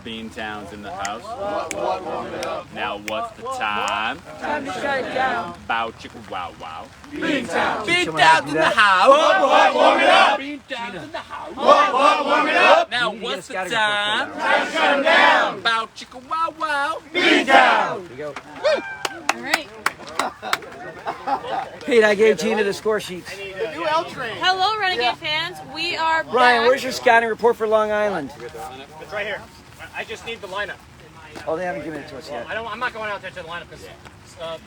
Beantown's in the house. Now what's the time? Time to shut it down. Bow chicka wow wow. Beantown. Beantown's in the house. Warm it up. Beantown's in the house. Warm it up. Now what's the time? Time to shut it down. Bow chicka wow wow. Beantown. Here we go. All right. Pete, I gave Gina the score sheets. Hello, Renegade fans. We are back. Ryan, where's your scouting report for Long Island? It's right here. I just need the lineup. Oh, they haven't given it to us yet. I'm not going out there to the lineup because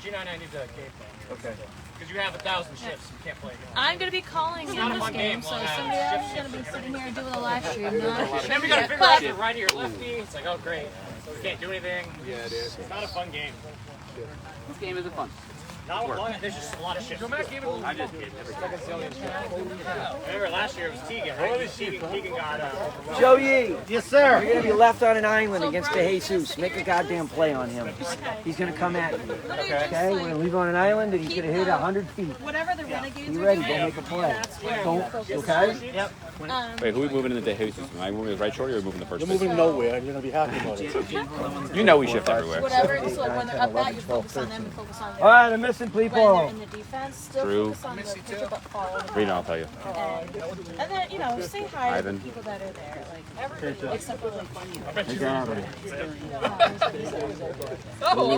Gina and I need the game plan. Okay. Because you have 1,000 shifts, you can't play. I'm going to be calling in not a this fun game, game, so long somebody hours. else is going to be sitting here doing a live stream. Not Then we got to figure out if you're righty or lefty. It's like, oh great, we can't do anything. Yeah, it is. It's not a fun game. This game isn't fun. Not with long, there's just a lot of shifts. I just gave it. Remember last year it was Tegan, right? Tegan got Joe Yee, Yes, sir. you're going to be left on an island against DeJesus. Make a goddamn play on him. He's going to come at you. Okay? We're going to leave on an island and he's going to hit 100 feet. Whatever the Renegades Be are ready. doing, Go make a play. that's where Don't. you focus Okay? Yep. Wait, who are we moving into DeJesus? Am I moving the right shorty or are we moving the first? You're moving nowhere, and you're going to be happy about it. You know we shift everywhere. Whatever, so when they're up that, you focus on them and focus on them. All right, I'm missing When they're people. in the defense, still True. focus on the pitcher but follow. Read it, I'll tell you. And then, you know, say hi to Ivan. the people that are there. Like, everybody, except for like I got it. you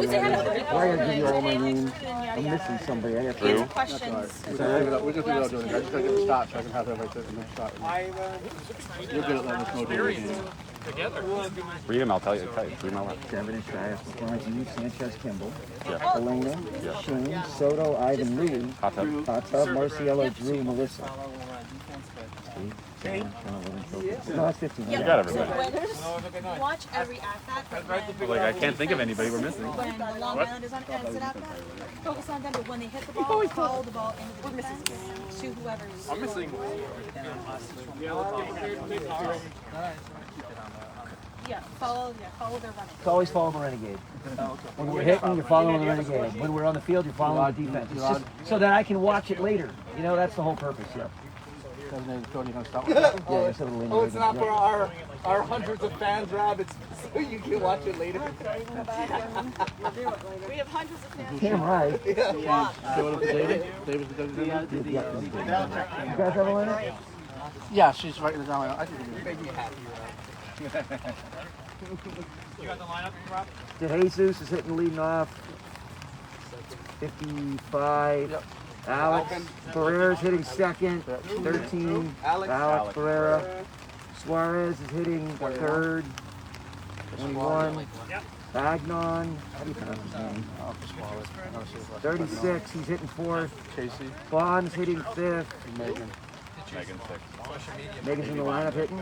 can say hi to other people. Why did I give you all my Like, names? and yada, I'm yada. missing somebody. I have True. to. Questions. We're just going to do it. I just got to get the start so I can have that right there and then start. You're good at letting us know the game. Read them, I'll tell you. Read them out loud. Devin and Shia, Florence, Sanchez, Kimball, Yeah. Elena, Shane, Soto, Ivan, Louie, Hot tub. Hot Tub, Marciello, Drew, Melissa. No, that's 15. You got everybody. When, watch every at-bat. Like, I can't think of anybody we're missing. When the Long Islanders on exit at-bat, focus on them, but when they hit the ball, follow the ball into the defense to whoever's. I'm missing. Follow their running. It's always follow the Renegade. When we're hitting, you're following the Renegade. When we're on the field, you're following the defense. It's just so that I can watch it later. You know, that's the whole purpose, yeah. Yeah, so it'll Oh, it's not for our hundreds of fans, Rob. It's so you can watch it later. We have hundreds of fans. Damn right. David's the You guys have a lineup? Yeah, she's writing it down. I think You got the lineup, Rob? DeJesus is hitting leading off. 55. Yep. Alex Ferrera's hitting second. 13. Alex Ferrera. Suarez is hitting third. 21. Agnon. How do you pronounce his name? 36. He's hitting fourth. Casey. Bond's hitting fifth. Megan. Megan 6. Megan's in the lineup hitting.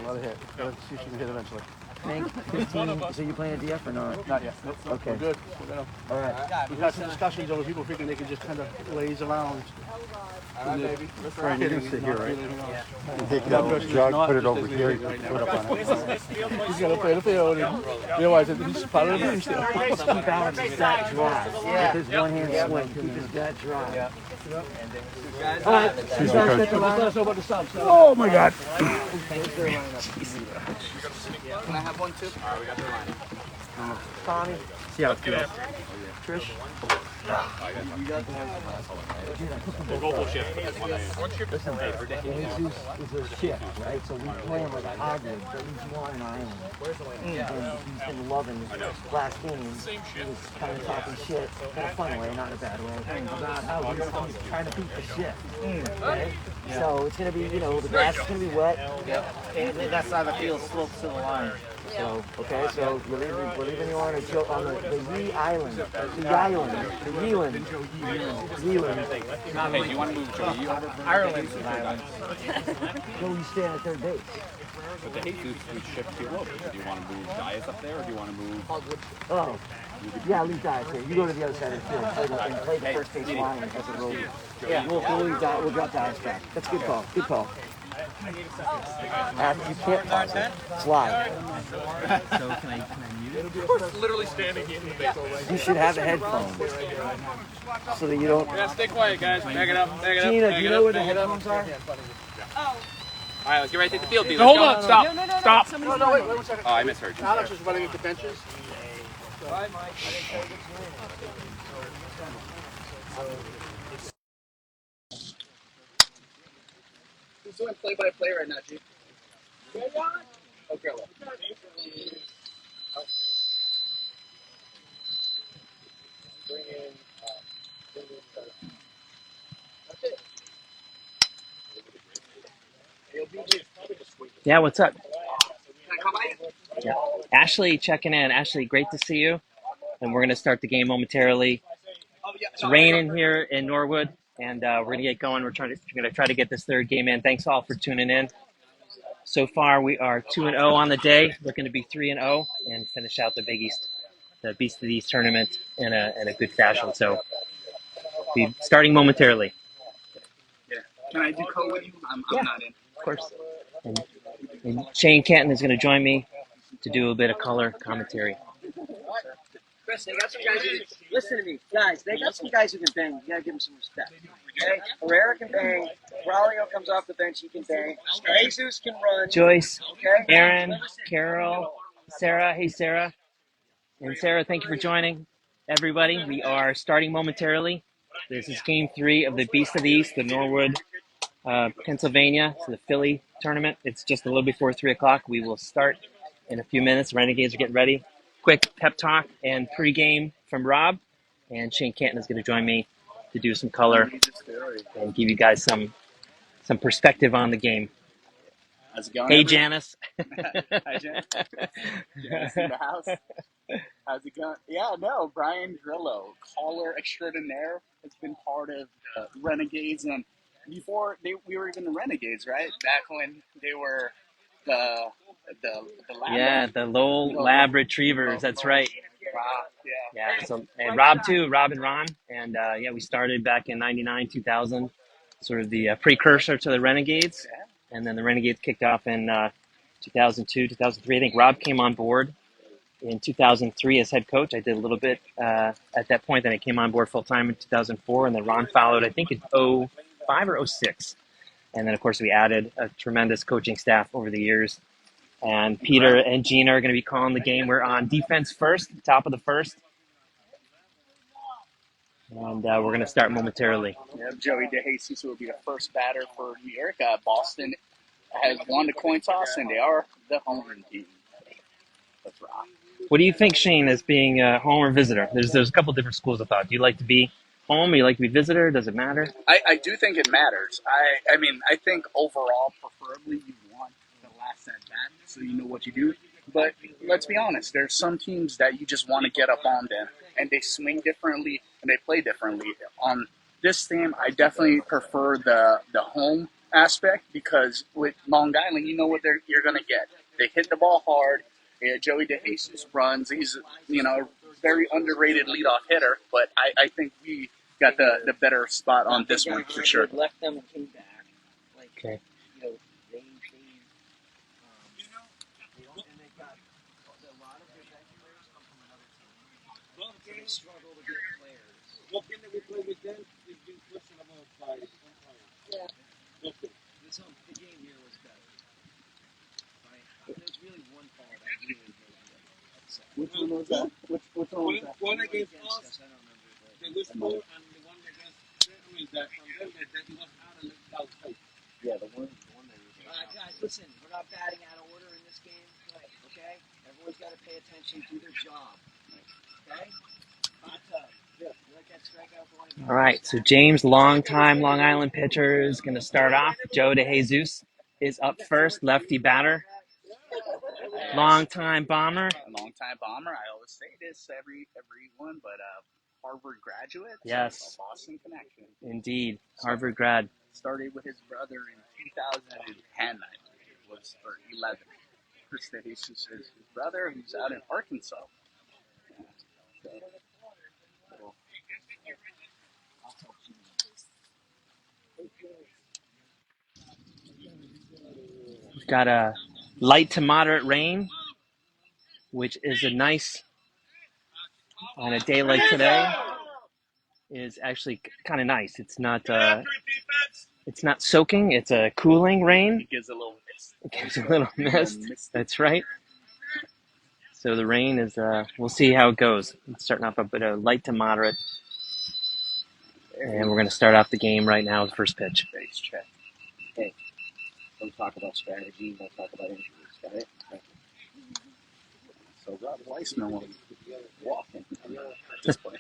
Let her hit. Let's see if she can hit eventually. Hank, 15. So you playing a DF or not? Not yet. Nope. Okay. We're good. We're good. All right. We've had some discussions over people thinking they can just kind of laze around. Brian, you're gonna sit here, right? Take No, that jug, not put it just over as here, easy right now. put it up on it. He's got to play the field and realize that he's part of the team still. Keep Alex that dry. With his one hand swing. Keep his that dry. All right. You guys get the Let lineup? us know about the subs. Oh my God. Can I have one too? All right, we got the line. Tommy. See how it feels. Trish. We'll go full shift. Listen, Jesus is a shift, right? So we play him like a hybrid, but he's on an island. And he's been loving last game. He was kind of talking shit in a fun way, not in a bad way, about how he's trying to beat the shit. Right? So it's going to be, you know, the grass is going to be wet. And that side of the field slopes to the line. So, okay, so we're leaving you on the Yee Island. The Island. The Yeeland. Yeeland. Hey, do you want to move to you? Ireland's an island. No, you stand at third base. But the Jesus, we shift to over. Do you want to move Dias up there or do you want to move? Oh. Yeah, leave Dias here. You go to the other side of the field and play the first base line as a roadie. Yeah, we'll drop Dias back. That's a good call. Good call. You can't pause it. It's live. So can I mute it? Literally standing in the base. You should have a headphone so that you don't. Yeah, stay quiet, guys. Back it up. Back it up. Gina, back do you it know up, where the back it up. headphones are? Oh, All right, let's get ready to take the field, D. No, Let's hold go. on, stop. Stop. No, no, wait 1 second. Oh, I misheard you. Alex is running into benches. Who's doing play-by-play right now, Chief? Okay, well. Yeah, what's up? Yeah. Ashley checking in. Ashley, great to see you. And we're going to start the game momentarily. It's raining here in Norwood, and we're going to get going. We're going to try to get this third game in. Thanks all for tuning in. So far, we are 2-0 on the day. Looking to be 3-0 and finish out the Big East, the Beast of the East tournament in a good fashion. So, be starting momentarily. Yeah. Can I do code with you? I'm not in. Of course. And Shane Canton is going to join me to do a bit of color commentary. Chris, they got some guys who listen to me, guys. They got some guys who can bang. You gotta give them some respect. Okay, Herrera can bang. Braulio comes off the bench, he can bang. Jesus can run. Joyce, Okay, Aaron, Carol, Sarah. Hey, Sarah. And Sarah, thank you for joining. Everybody, we are starting momentarily. This is game 3 of the Beast of the East, the Norwood, Pennsylvania, so the Philly tournament. It's just a little before 3 o'clock. We will start in a few minutes. Renegades are getting ready. Quick pep talk and pregame from Rob. And Shane Canton is going to join me to do some color and give you guys some perspective on the game. How's it going? Hey, Janice. Hi, Janice. Janice in the house. How's it going? Yeah, no, Brian Grillo, caller extraordinaire, has been part of the Renegades, and before we were even the Renegades, right? Back when they were the lab. Yeah, the Lowell Lab Retrievers. That's right. Wow, yeah. Yeah. So and Rob too, Rob and Ron, and yeah, we started back in '99, 2000, sort of the precursor to the Renegades, and then the Renegades kicked off in 2002, 2003. I think Rob came on board in 2003 as head coach. I did a little bit at that point. Then I came on board full time in 2004, and then Ron followed, I think, in '05 or '06. And then, of course, we added a tremendous coaching staff over the years. And Peter and Gina are going to be calling the game. We're on defense first, top of the first. And we're going to start momentarily. Yeah, Joey DeJesus will be the first batter for New York. Boston has won the coin toss, and they are the home team. That's right. What do you think, Shane, as being a home or visitor? There's a couple different schools of thought. Do you like to be home or you like to be visitor? Does it matter? I do think it matters. I mean, I think overall, preferably you want the last at bat so you know what you do. But let's be honest, there's some teams that you just want to get up on them, and they swing differently and they play differently. On this team, I definitely prefer the home aspect because with Long Island, you know what you're going to get. They hit the ball hard. Joey DeJesus runs. He's, very underrated leadoff hitter, but I think we got the better spot on this one for sure. Left them and came back. Like, Okay. they and they got a lot of their best players come from another team. They struggle to get players. What game that we play with them is being questionable by umpire. Yeah. Okay. The game here was better. Right? There's really one call that really made me upset. Which one was that? Which one was that? One against us, I don't remember. But they was score, and the one against them, that from them, that he was out and left outside. Yeah, the one that was. guys, listen, we're not batting out of order in this game. Okay? Everyone's got to pay attention, do their job. Okay? Hot tub. You like that strikeout for one? All right. So James, longtime Long Island pitcher, is going to start off. Joe DeJesus is up first, lefty batter. Long-time bomber. Long-time bomber. I always say this everyone, but Harvard graduate. Yes. So Boston connection. Indeed. Harvard grad. Started with his brother in 2010, I believe, or 11. Chris DeJesus is his brother, who's out in Arkansas. We've got a light to moderate rain, which is a nice, on a day like today, is actually kind of nice. It's not It's not soaking, it's a cooling rain. It gives a little mist. It gives a little mist. That's right. So the rain is, we'll see how it goes. It's starting off a bit of light to moderate. And we're going to start off the game right now with the first pitch. Base check. Hey, don't talk about strategy, don't talk about injuries, got it? So Rob Weissman will walking at this point.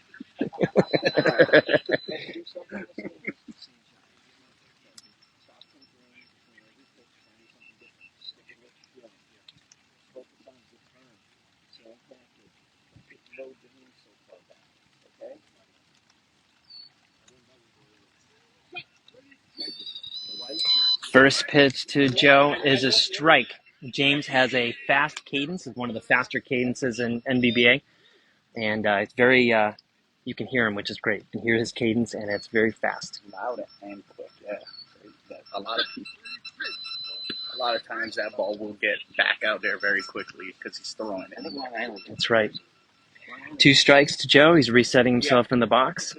First pitch to Joe is a strike. James has a fast cadence. It's one of the faster cadences in NBBA. And it's very, you can hear him, which is great. You can hear his cadence, and it's very fast. Loud and quick, yeah. A lot of times that ball will get back out there very quickly because he's throwing it. That's right. 2 strikes to Joe. He's resetting himself in the box.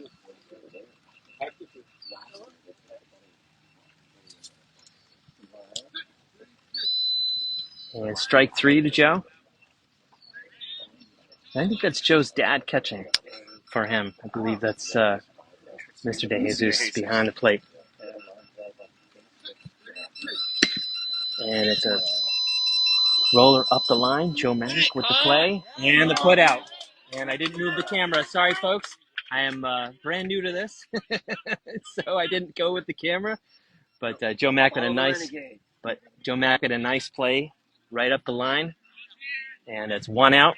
And strike 3 to Joe. I think that's Joe's dad catching for him. I believe that's Mr. De Jesus behind the plate. And it's a roller up the line. Joe Mack with the play and the put out. And I didn't move the camera. Sorry, folks. I am brand new to this, so I didn't go with the camera. But Joe Mack had a nice play right up the line, and it's 1 out.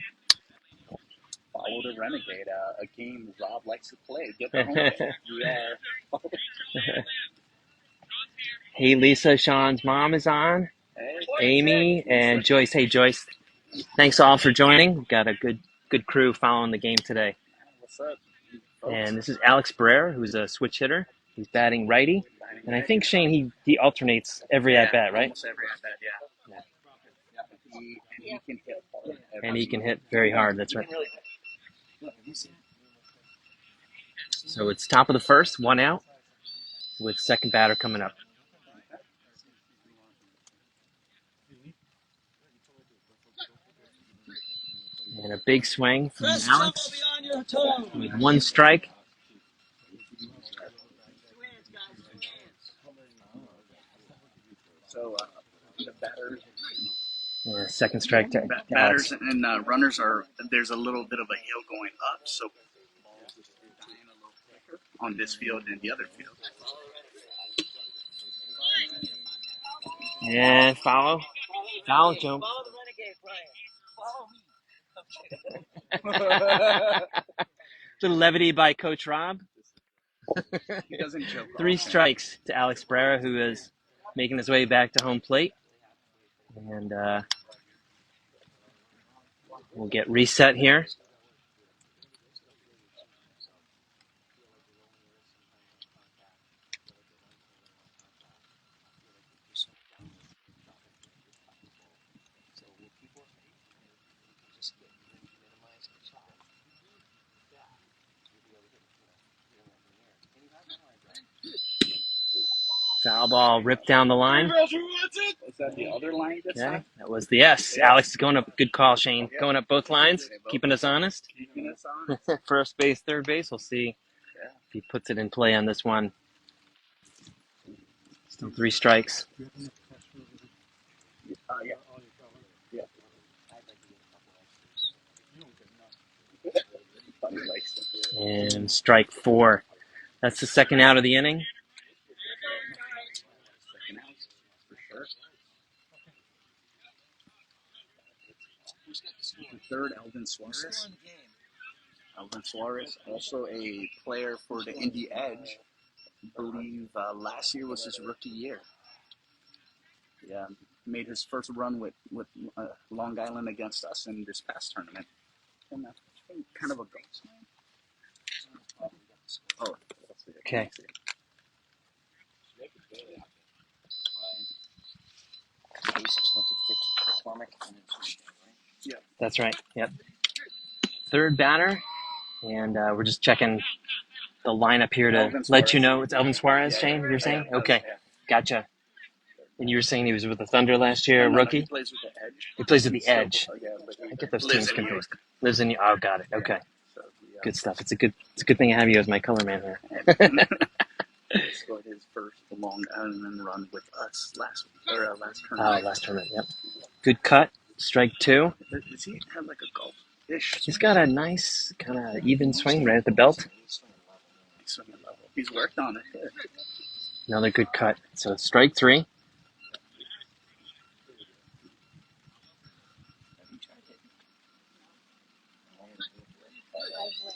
Follow the Renegade, a game Rob likes to play. Get the home. Yeah. Hey, Lisa, Sean's mom is on. Hey. Amy and Joyce. Hey, Joyce. Thanks all for joining. We've got a good crew following the game today. What's up, folks? And this is Alex Barrera, who's a switch hitter. He's batting righty. And I think, Shane, he alternates every at-bat, right? Almost every at-bat, yeah. He can hit hard. And he can hit very hard, that's right. So it's top of the first, 1 out, with second batter coming up. And a big swing from Alex with 1 strike. So the batters, second strike to batters Alex. and runners there's a little bit of a hill going up, so balls are dying a little quicker on this field than the other field. And foul, Joe. Follow the Renegade, Brian. Follow me. Little levity by Coach Rob. He doesn't joke. 3 strikes to Alex Barrera, who is making his way back to home plate. And we'll get reset here. Foul ball ripped down the line. Was that the other line this time? That was the yes. Alex is going up. Good call, Shane. Going up both lines, keeping us honest. First base, third base. We'll see if he puts it in play on this one. Still 3 strikes. And strike 4. That's the second out of the inning. Third, Elvin Suarez. Elvin Suarez, also a player for the Indy Edge. I believe last year was his rookie year. Yeah, made his first run with Long Island against us in this past tournament. And that's been kind of a ghost. Oh, okay. Yeah, that's right. Yep. Third batter, and we're just checking the lineup here to Elvin let you Suarez. know it's Elvin Suarez, Yeah, Shane, you're saying? yeah, Okay, yeah. gotcha. And you were saying he was with the Thunder last year, No, rookie? he plays with the Edge. He plays with the He's still, Edge. yeah, but I get those he lives teams in New confused. York. Lives in oh, got it. Okay, So good stuff. It's a good thing I have you as my color man here. he scored his first long run with us last Oh, tournament. last tournament. Yep. Good cut. Strike two. Does he have like a golf-ish? He's got a nice kind of even swing right at the belt. Swinging level. He's worked on it. Yeah. Another good cut. So strike three.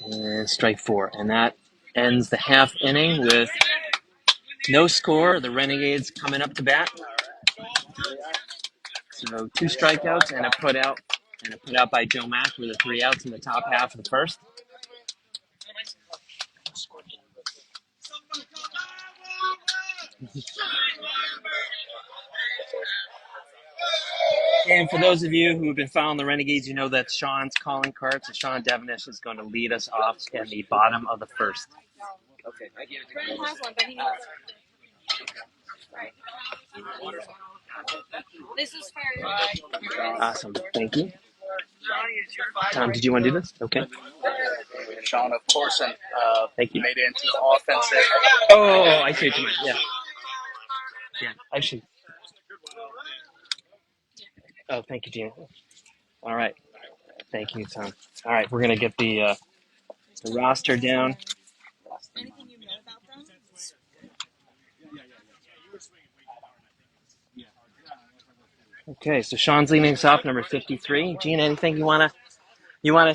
And strike four. And that ends the half inning with no score. The Renegades coming up to bat. So 2 strikeouts and a put out. And a put out by Joe Mack with the 3 outs in the top half of the first. And for those of you who have been following the Renegades, you know that Sean's calling card. So Sean Devenish is going to lead us off in the bottom of the first. Okay, I give it to Brandon has one, but he needs. This is for. Awesome. Thank you. Tom, did you want to do this? Okay. Sean, of course, and Thank you. made it into the offensive. Oh, I see what you meant. Yeah. Yeah. Actually. Oh, thank you, Gina. All right. Thank you, Tom. All right, we're gonna get the roster down. Anything you know about them? Okay, so Sean's leading us off, number 53. Gina, anything you wanna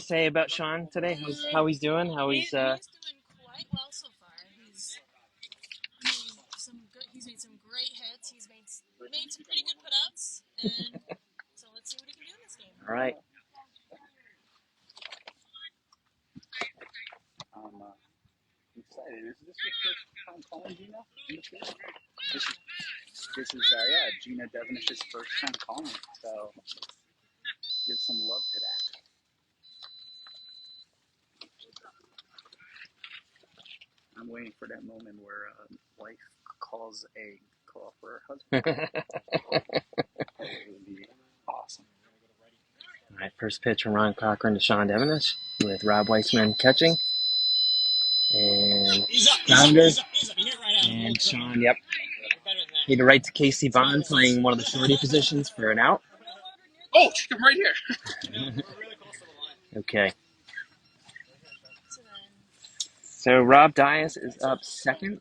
say about Sean today? How he's doing? How he's He's doing quite well so far. He's made some great hits. He's made some pretty good putouts, and so let's see what he can do in this game. all right. I'm excited. Is this your first time calling Gina? This is Gina Devenish's first time calling. So give some love to that. I'm waiting for that moment where wife calls a call for her husband. That would be awesome. All right, first pitch from Ron Cochran to Sean Devenish with Rob Weissman catching. And grounder. And Sean, yep. Hit it right to Casey Bond playing one of the shorty positions for an out. Oh, I'm right here. Okay. So Rob Dias is up second.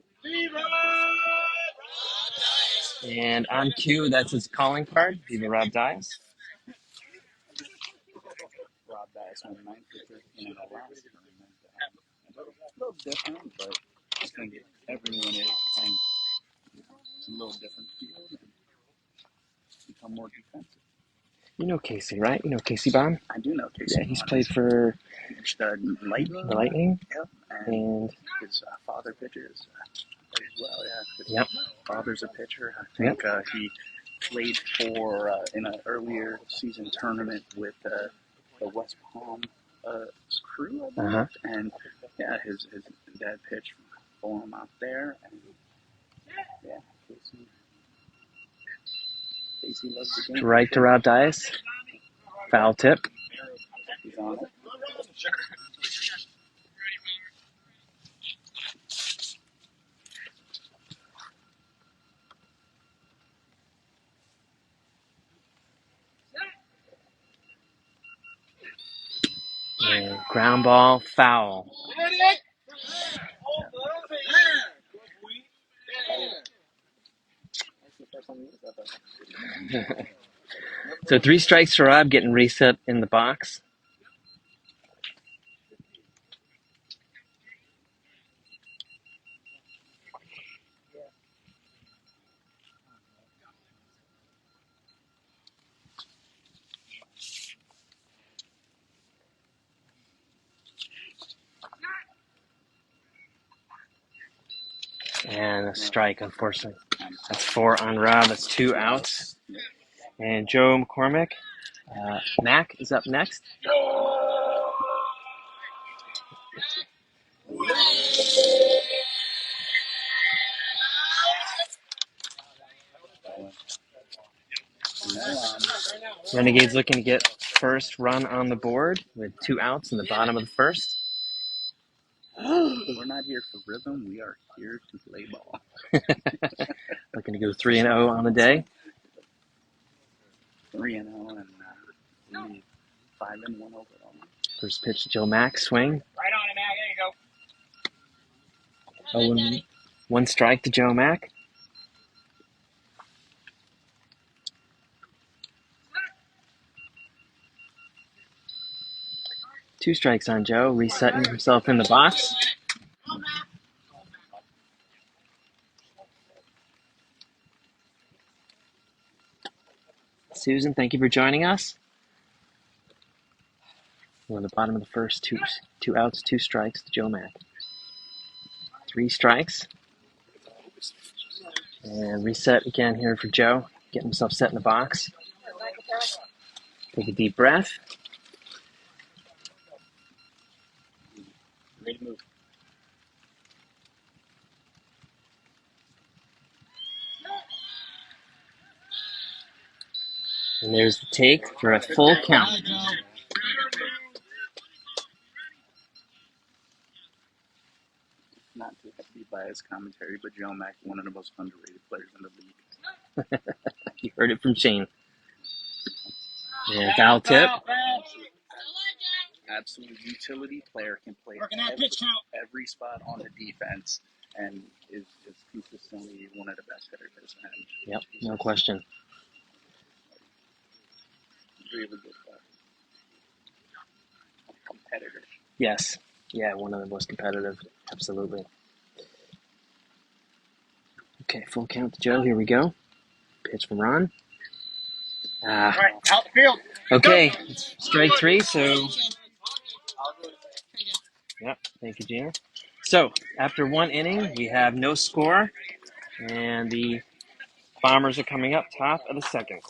And on cue, that's his calling card. Give me Rob Dias. Rob Dias won 9 for 13 in the last tournament. A little different, but I think everyone is. And it's a little different field and become more defensive. You know Casey, right? You know Casey Bond? I do know Casey. Yeah, he's played for the Lightning. The Lightning. Yep. And his father pitches as well. Yeah. His yep. father's a pitcher. I think he played for in an earlier season tournament with the West Palm crew, I believe. And yeah, his dad pitched for him out there, and yeah, Casey loves the game. Right to Rob Dias. Foul tip. He's on it. And ground ball, foul. So 3 strikes for Rob, getting reset in the box. And a strike, unfortunately. That's 4 on Rob. That's 2 outs. And Joe McCormick. Mac is up next. Renegades looking to get first run on the board with 2 outs in the bottom of the first. We're not here for rhythm. We are here to play ball. Looking to go 3-0 on the day. 3-0 and 5-1 overall. First pitch, Joe Mack, swing. Right on it, Mac. There you go. 1 strike to Joe Mack. Two strikes on Joe, resetting himself in the box. Susan, thank you for joining us. We're on the bottom of the first, 2 outs, 2 strikes to Joe Mack. 3 strikes. And reset again here for Joe. Getting himself set in the box. Take a deep breath. Ready to move. And there's the take for a full count. Not to be biased commentary, but Joe Mack, one of the most underrated players in the league. You heard it from Shane. And foul tip. Absolute utility player, can play every spot on the defense, and is consistently one of the best hitters there's been. Yep, no question. Really good competitor. Yes. Yeah, one of the most competitive. Absolutely. Okay, full count to Joe. Here we go. Pitch from Ron. All right, out the field. Okay, it's strike 3, so... Yep, thank you, Gina. So, after 1 inning, we have no score, and the Bombers are coming up top of the second.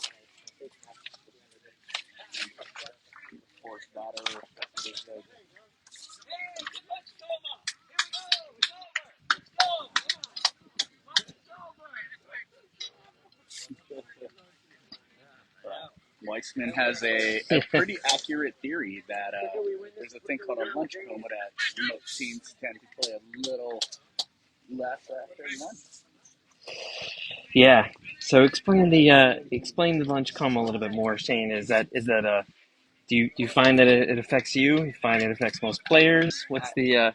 Fourth batter is Weissman has a pretty accurate theory that there's a thing called a lunch coma that most teams tend to play a little less after lunch. Yeah. So explain the lunch coma a little bit more, Shane. Is that do you find that it affects you? You find it affects most players? What's the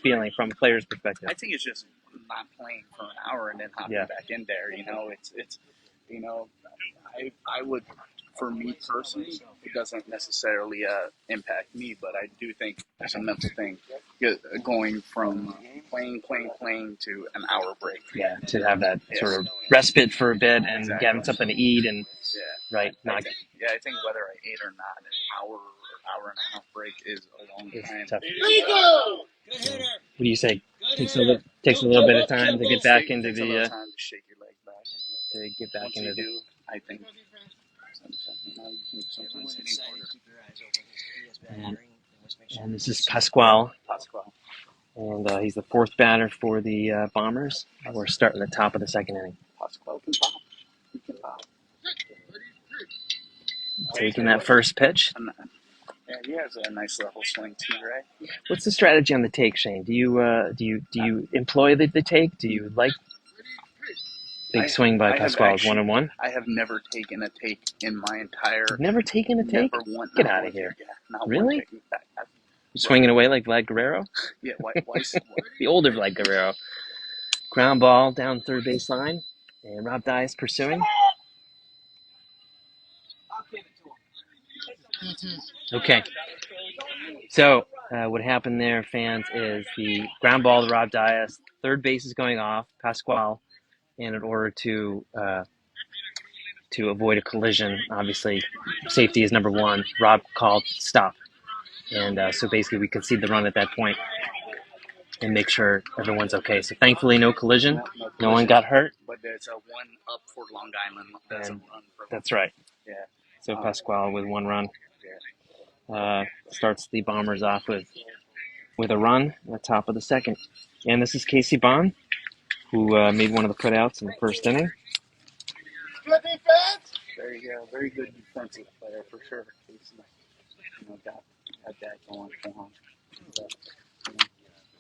feeling from a player's perspective? I think it's just not playing for an hour and then hopping back in there. You know, it's you know, I would, for me personally, it doesn't necessarily impact me, but I do think there's a mental thing going from playing to an hour break. Yeah, to have that sort of respite for a bit and getting something to eat and right. I think whether I ate or not, an hour and a half break is a long time. Tough. What do you say? Takes a little bit of time to get back into the. Time to shake your leg back. To get back into the. I think. And this is Pasquale. And he's the 4th batter for the Bombers. We're starting at the top of the second inning. Pasquale can pop. He can pop. Taking that first pitch. Yeah, he has a nice level swing too, right? What's the strategy on the take, Shane? Do you employ the take? Do you like big swing by Pasquale's 1-1? I have never taken a take in my entire. Never taken a take? Get out of here! Yeah, really? Swinging away like Vlad Guerrero? Yeah, why? The older Vlad Guerrero. Ground ball down third base line, and Rob Dias pursuing. Okay. So what happened there, fans, is the ground ball to Rob Dias. Third base is going off, Pasquale, and in order to avoid a collision, obviously safety is number 1. Rob called stop, and so basically we concede the run at that point and make sure everyone's okay. So thankfully, no collision. No one got hurt. But there's a 1 up for Long Island. That's right. Yeah. So Pasquale with 1 run starts the Bombers off with with a run at the top of the second. And this is Casey Bond, who made one of the putouts in the first inning. Good defense. Very good defensive player for sure. Casey, got that going for him. But,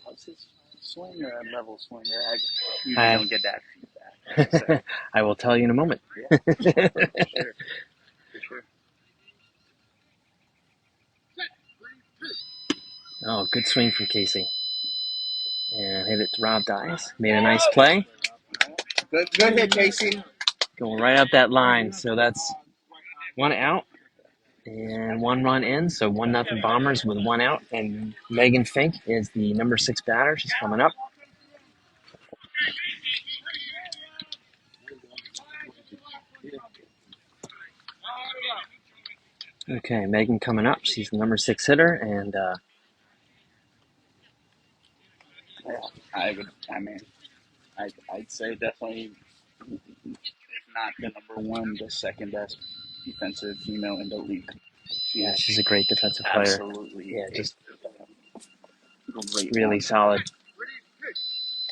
how's his swing or level swing? I usually don't get that feedback. So. I will tell you in a moment. Yeah, for sure. Oh, good swing from Casey. And hit it to Rob Dias. Made a nice play. Good hit, Casey. Going right up that line. So that's 1 out and 1 run in. So 1-0 Bombers with 1 out. And Megan Fink is the number 6 batter. She's coming up. Okay, Megan coming up. She's the number 6 hitter. And I'd say definitely, if not the number one, the second best defensive female in the league. She's a great defensive player. Absolutely. Yeah, just great really one. solid.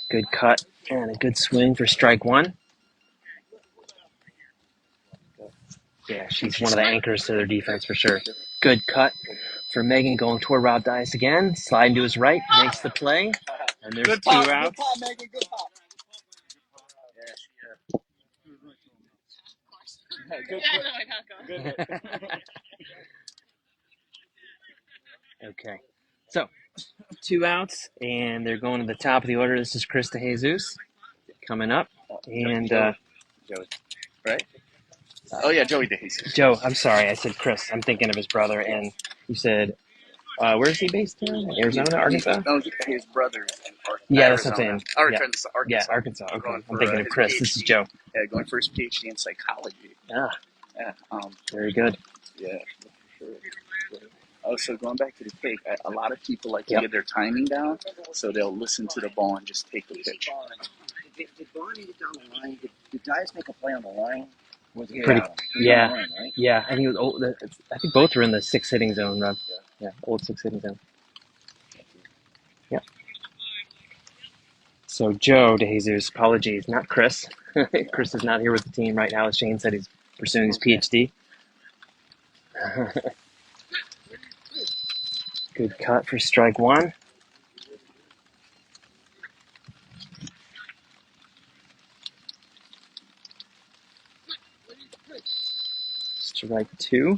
Good cut and a good swing for strike 1. Yeah, she's one of the anchors to their defense for sure. Good cut for Megan going toward Rob Dias again. Sliding to his right, makes the play. And there's Good 2 pop, outs. Good pop, Megan. Good pop. Good. Okay, so 2 outs, and they're going to the top of the order. This is Chris DeJesus coming up. And Joey, right? Joey DeJesus. Joe, I'm sorry, I said Chris. I'm thinking of his brother, and you said, where is he based in? Arizona, Arkansas? No, his brother's in Arkansas. Yeah, that's what I'm saying. Arkansas. Yeah, Arkansas. Okay, I'm thinking of Chris. This is Joe. Yeah, going for his PhD in psychology. Ah, Yeah. very good. Yeah, for sure. Also, going back to the take, a lot of people like to get their timing down, so they'll listen to the ball and just take the pitch. Did Barney get down the line? Did Dias make a play on the line? Yeah, line, right? yeah. And he was old. I think both were in the 6 hitting zone, Rob. Yeah, old 6 hitting zone. Yeah. So Joe DeJesus, apologies, not Chris. Chris is not here with the team right now. As Shane said, he's pursuing his PhD. Good cut for strike 1. Strike 2.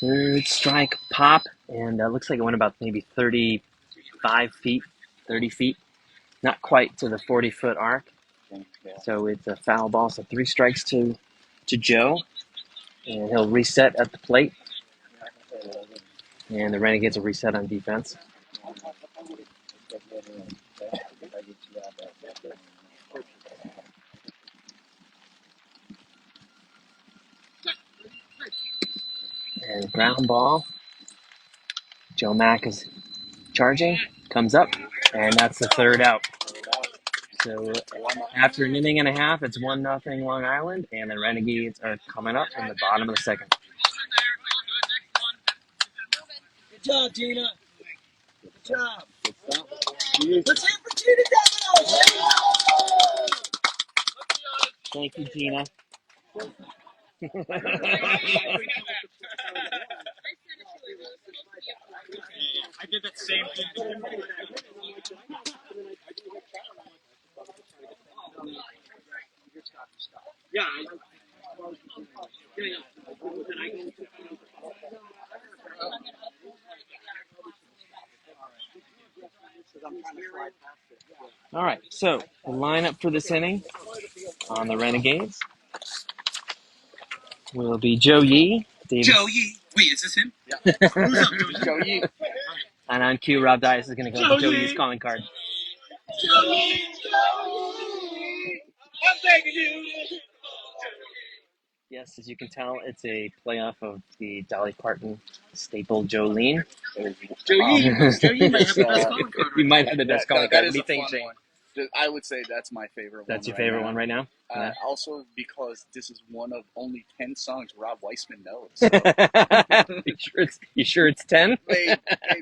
Third strike pop, and looks like it went about maybe 35 feet, 30 feet. Not quite to the 40-foot arc. So it's a foul ball. So 3 strikes to Joe, and he'll reset at the plate. And the Renegades will reset on defense. And ground ball. Joe Mack is charging, comes up, and that's the 3rd out. So after an inning and a half, it's 1-0 Long Island, and the Renegades are coming up in the bottom of the 2nd. Good job, Gina. Good job. Let's hear for Gina Devino. Thank you, Gina. I did that same thing. Yeah. All right, so the lineup for this inning on the Renegades will be Joe Yee. Joe Yee. Wait, is this him? Yeah. Who's up, Joe Yee? And on cue, Rob Dias is going to go to Joe Yee's calling card. Joe Yee, I'm begging you. Yes, as you can tell, it's a playoff of the Dolly Parton staple Jolene. Joe Yee. Joe Yee might have the best calling card. He might have the best calling card. What do you think, Shane? I would say that's my favorite one. That's your favorite one right now? Yeah. Also because this is one of only 10 songs Rob Weissman knows. So. you sure it's 10? Maybe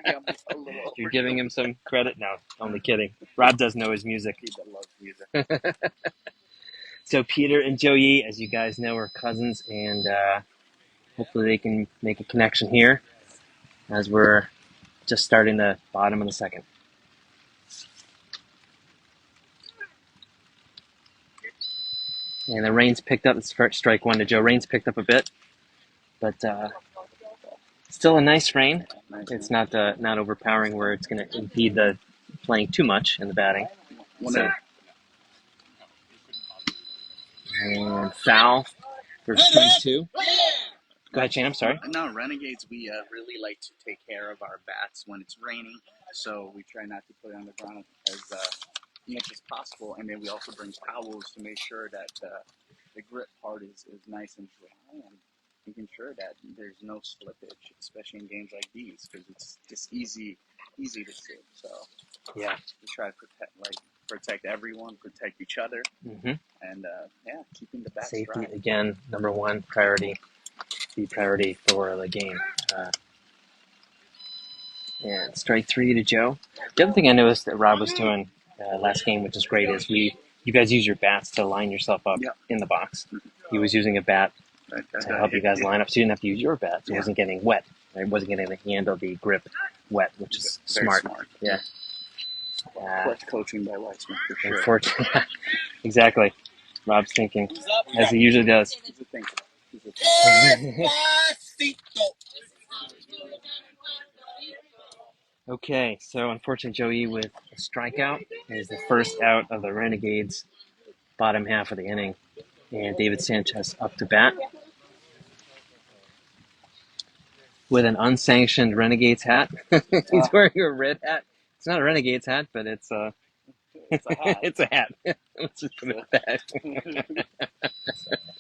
I'm a little. You're giving him some credit? No, only kidding. Rob does know his music. He loves music. So Peter and Joey, as you guys know, are cousins, and hopefully they can make a connection here as we're just starting the bottom of the second. And the rain's picked up. It's strike one to Joe. Rain's picked up a bit, but still a nice rain. It's not overpowering where it's going to impede the playing too much in the batting. So, and foul for strike two. Go ahead, Shane. I'm sorry. No, Renegades, we really like to take care of our bats when it's raining, so we try not to put it on the ground as much as possible, and then we also bring towels to make sure that the grip part is nice and dry, and making sure that there's no slippage, especially in games like these, because it's just easy to see. So yeah, we try to protect everyone, protect each other, and keeping the bats safety dry. Again, number one priority. The priority for the game. And strike three to Joe. The other thing I noticed that Rob was doing last game, which is great, is you guys use your bats to line yourself up in the box. He was using a bat to help you guys line up, so you didn't have to use your bat. So it wasn't getting wet. It wasn't getting the handle, the grip wet, which is smart. Yeah. Clutch coaching by Weissman, for sure. Unfortunately, exactly. Rob's thinking, as he usually does. He's a thinker. Okay, so unfortunately, Joey with a strikeout is the first out of the Renegades' bottom half of the inning, and David Sanchez up to bat with an unsanctioned Renegades hat. He's wearing a red hat. It's not a Renegades hat, but it's a hat. It's a hat. Let's just put it at that.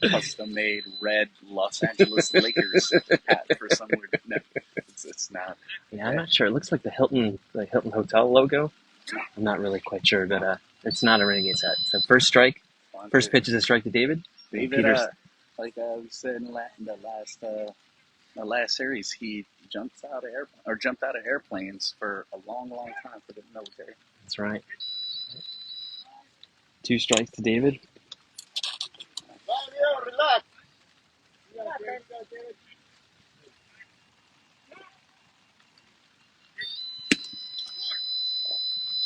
Custom-made red Los Angeles Lakers hat for somewhere. No, it's not. Yeah, I'm not sure. It looks like the Hilton Hotel logo. I'm not really quite sure, but it's not a Renegades hat. So first pitch is a strike to David. David, like we said in the last series, he jumped out of airplanes for a long time for the military. That's right. 2 strikes to David. Relax.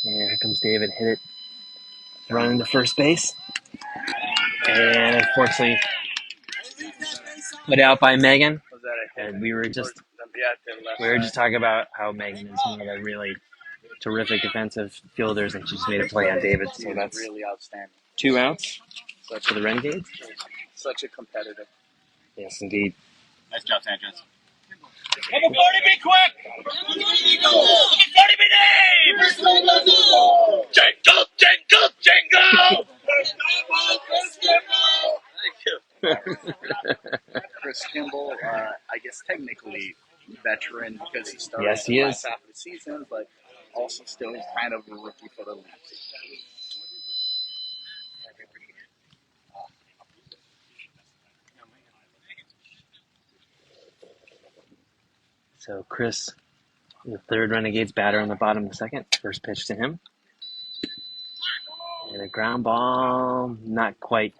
And here comes David, hit it, running to first base. And unfortunately, put out by Megan. And we were just talking about how Megan is one of the really terrific defensive fielders, and she just made a play on David. So that's really outstanding. 2 outs for the Renegades. Such a competitive. Yes, indeed. Nice job, Sanchez. Everybody be quick! Everybody be name! Jingle! Chris Kimball, I guess technically veteran because he started Yes, he the is. last half of the season, but also still kind of a rookie for the league. So Chris, the third Renegades batter on the bottom of the second. First pitch to him. And a ground ball, not quite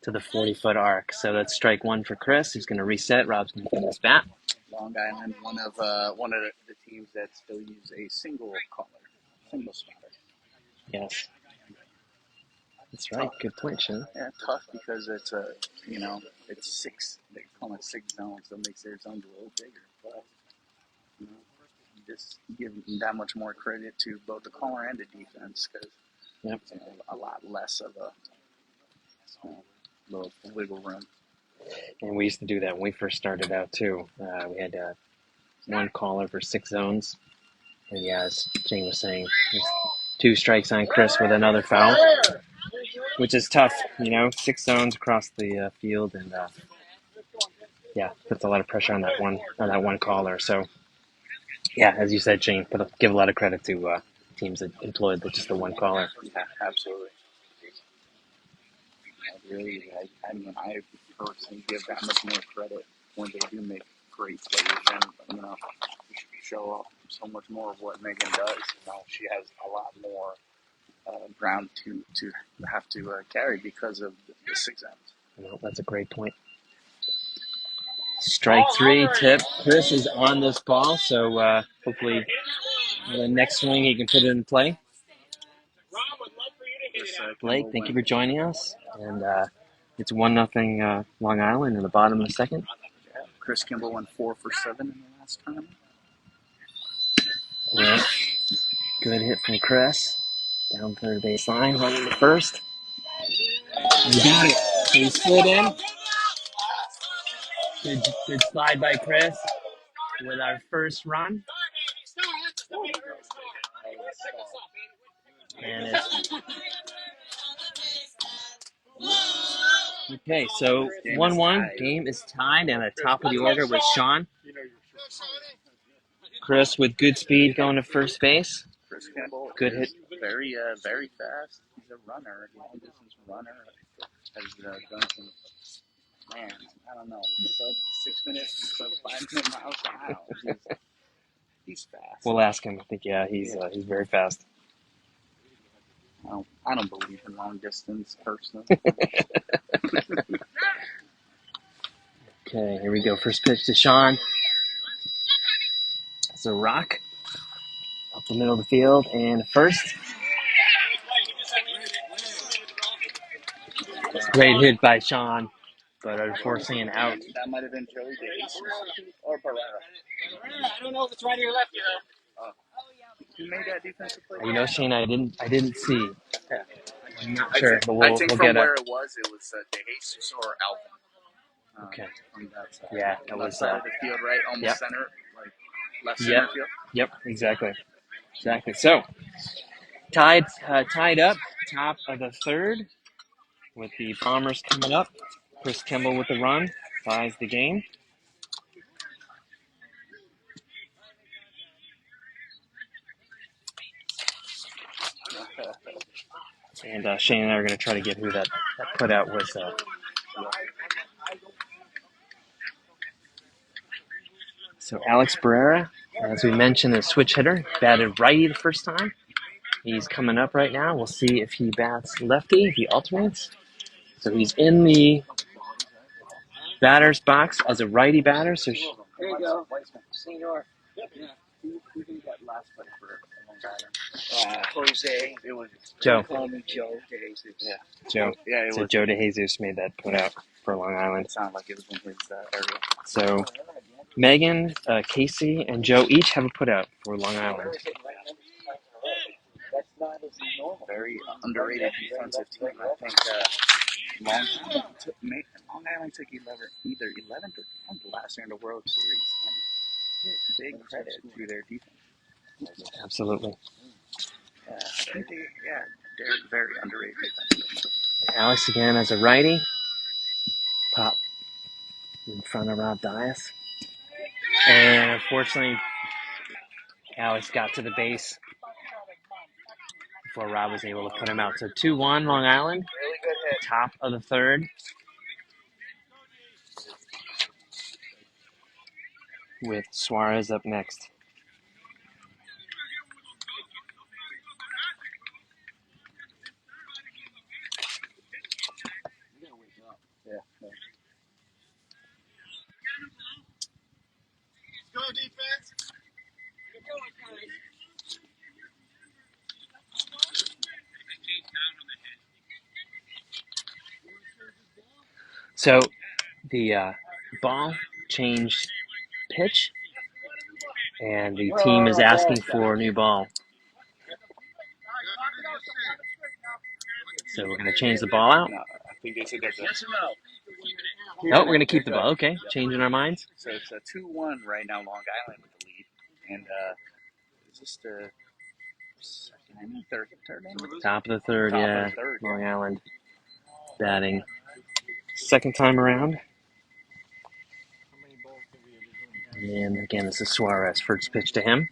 to the 40-foot arc. So that's strike 1 for Chris. He's going to reset. Rob's going to put his bat. Long Island, one of the teams that still use a single spotter. Yes. That's right. Good point, Sean. Yeah, tough because it's it's 6. They call it 6 zones, so it makes their zones a little bigger. But just give that much more credit to both the caller and the defense because it's a lot less of a little wiggle room. And we used to do that when we first started out too. We had 1 caller for 6 zones, and as Jane was saying, there's 2 strikes on Chris with another foul, which is tough. 6 zones across the field, and puts a lot of pressure on that one caller. So, as you said, Jane, give a lot of credit to teams that employ just the one caller. Yeah, absolutely. I mean, I personally give that much more credit when they do make great players and, show so much more of what Megan does. She has a lot more ground to have to carry because of the 6 ends. Well, that's a great point. Strike three, tip. Chris is on this ball, so hopefully the next swing he can put it in play. Blake, thank you for joining us. And it's 1-0 Long Island in the bottom of the second. Yeah, Chris Kimball went 4 for 7 in the last tournament. Yeah. Good hit from Chris. Down third baseline, running to first. We got it. So he slid in. Good slide by Chris with our first run. And it's okay, so 1-1. Game is tied, and at the top of the order was Sean. Chris with good speed going to first base. Chris Kimball, good hit. Very, very fast. He's a runner, long distance runner. Has done some, man, I don't know, sub 6 minutes, sub 5 minute miles an hour. He's fast. We'll ask him. I think he's very fast. I don't believe in long distance personally. Okay, here we go. First pitch to Sean. It's a rock up the middle of the field and first. Great hit by Sean, but unfortunately an out. That might have been Joey Davis or Barrera. I don't know if it's righty or lefty though. Who made that defensive play? Shane, I didn't see. Yeah. I'm not sure, but I think we'll from get where it was DeJesus or Alvin. Okay. From that side. Yeah, that left was side of the field, right? Almost yep. Center, like left center field. Yep, exactly. So tied up, top of the third, with the Bombers coming up. Chris Kimball with the run ties the game. And Shane and I are going to try to get who that put out was. So Alex Barrera, as we mentioned, a switch hitter, batted righty the first time. He's coming up right now. We'll see if he bats lefty, if he alternates. So he's in the batter's box as a righty batter. So There you go, Senor. Who did that last play for Long Island? Jose. It was Joe. Call me Joe. Yeah. Joe. Yeah, it So was. Joe DeJesus made that put out for Long Island. It sounded like it was in his area. So Megan, Casey, and Joe each have a put out for Long Island. Very underrated defensive team. I think Long Island took either 11th or 10th last year in the World Series, and big credit to their defense. Absolutely. I think they're very underrated defense. Alex again as a righty. Pop in front of Rob Dias. And unfortunately, Alex got to the base before Rob was able to put him out. So 2-1 Long Island. Really good hit. Top of the third. With Suarez up next. Yeah. Go defense. So the ball changed pitch, and the team is asking for a new ball. So we're going to change the ball out. No, I think they said there's Yes or no? Oh, we're going to keep the ball. Okay, changing our minds. So it's a 2-1 right now, Long Island with the lead. And is this the second inning? Third inning? Top of the third, Top of yeah. the third. Long Island batting. Second time around. And again, this is Suarez. First pitch to him.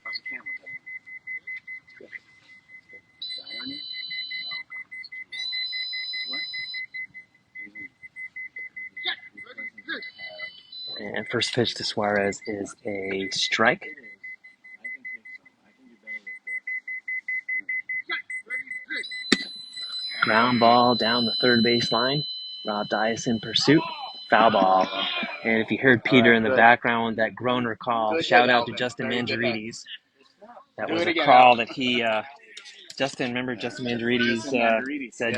And first pitch to Suarez is a strike. Ground ball down the third base line. Rob Dias in pursuit. Foul ball. And if you heard Peter in the background with that groaner call, shout out to Justin Mangiarides. That was a call that he, Justin Mangiarides said,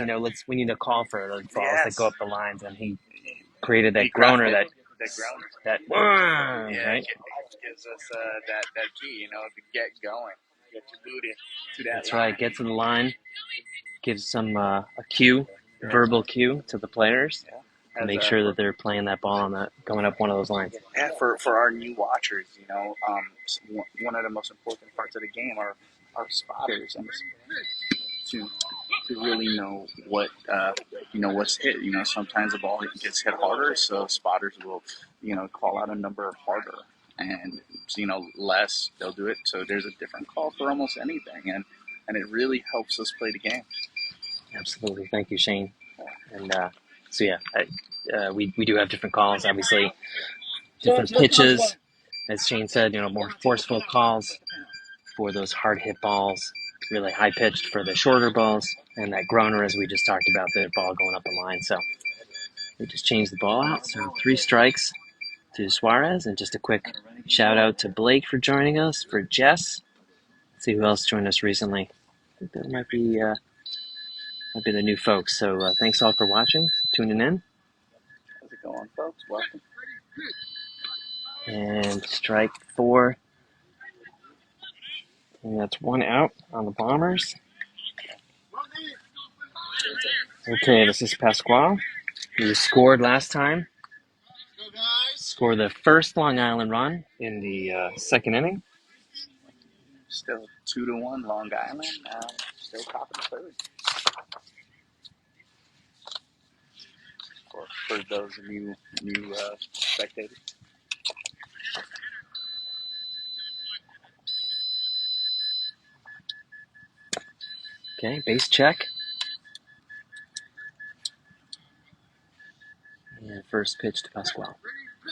we need a call for those balls that go up the lines, and he created that groaner that right? Gives us that key, to get going, get your boot into that. That's right. Get to the line, gives some a cue, verbal cue to the players. To make sure that they're playing that ball on going up one of those lines. Yeah, for our new watchers, one of the most important parts of the game are spotters, and to really know what's hit. Sometimes the ball gets hit harder, so spotters will call out a number harder, and less they'll do it. So there's a different call for almost anything, and it really helps us play the game. Absolutely, thank you, Shane. And we do have different calls, obviously, different pitches. As Shane said, more forceful calls for those hard hit balls, really high pitched for the shorter balls, and that groaner, as we just talked about, the ball going up the line. So we just changed the ball out. So 3 strikes to Suarez, and just a quick shout out to Blake for joining us, for Jess. Let's see who else joined us recently. I think that might be the new folks. So thanks all for watching, tuning in. How's it going, folks? Welcome. And strike 4. And that's 1 out on the Bombers. Okay, this is Pasquale, who scored last time. Scored the first Long Island run in the second inning. Still 2-1 Long Island. Still top of the third. For those new spectators. Okay, base check. And first pitch to Pasquale.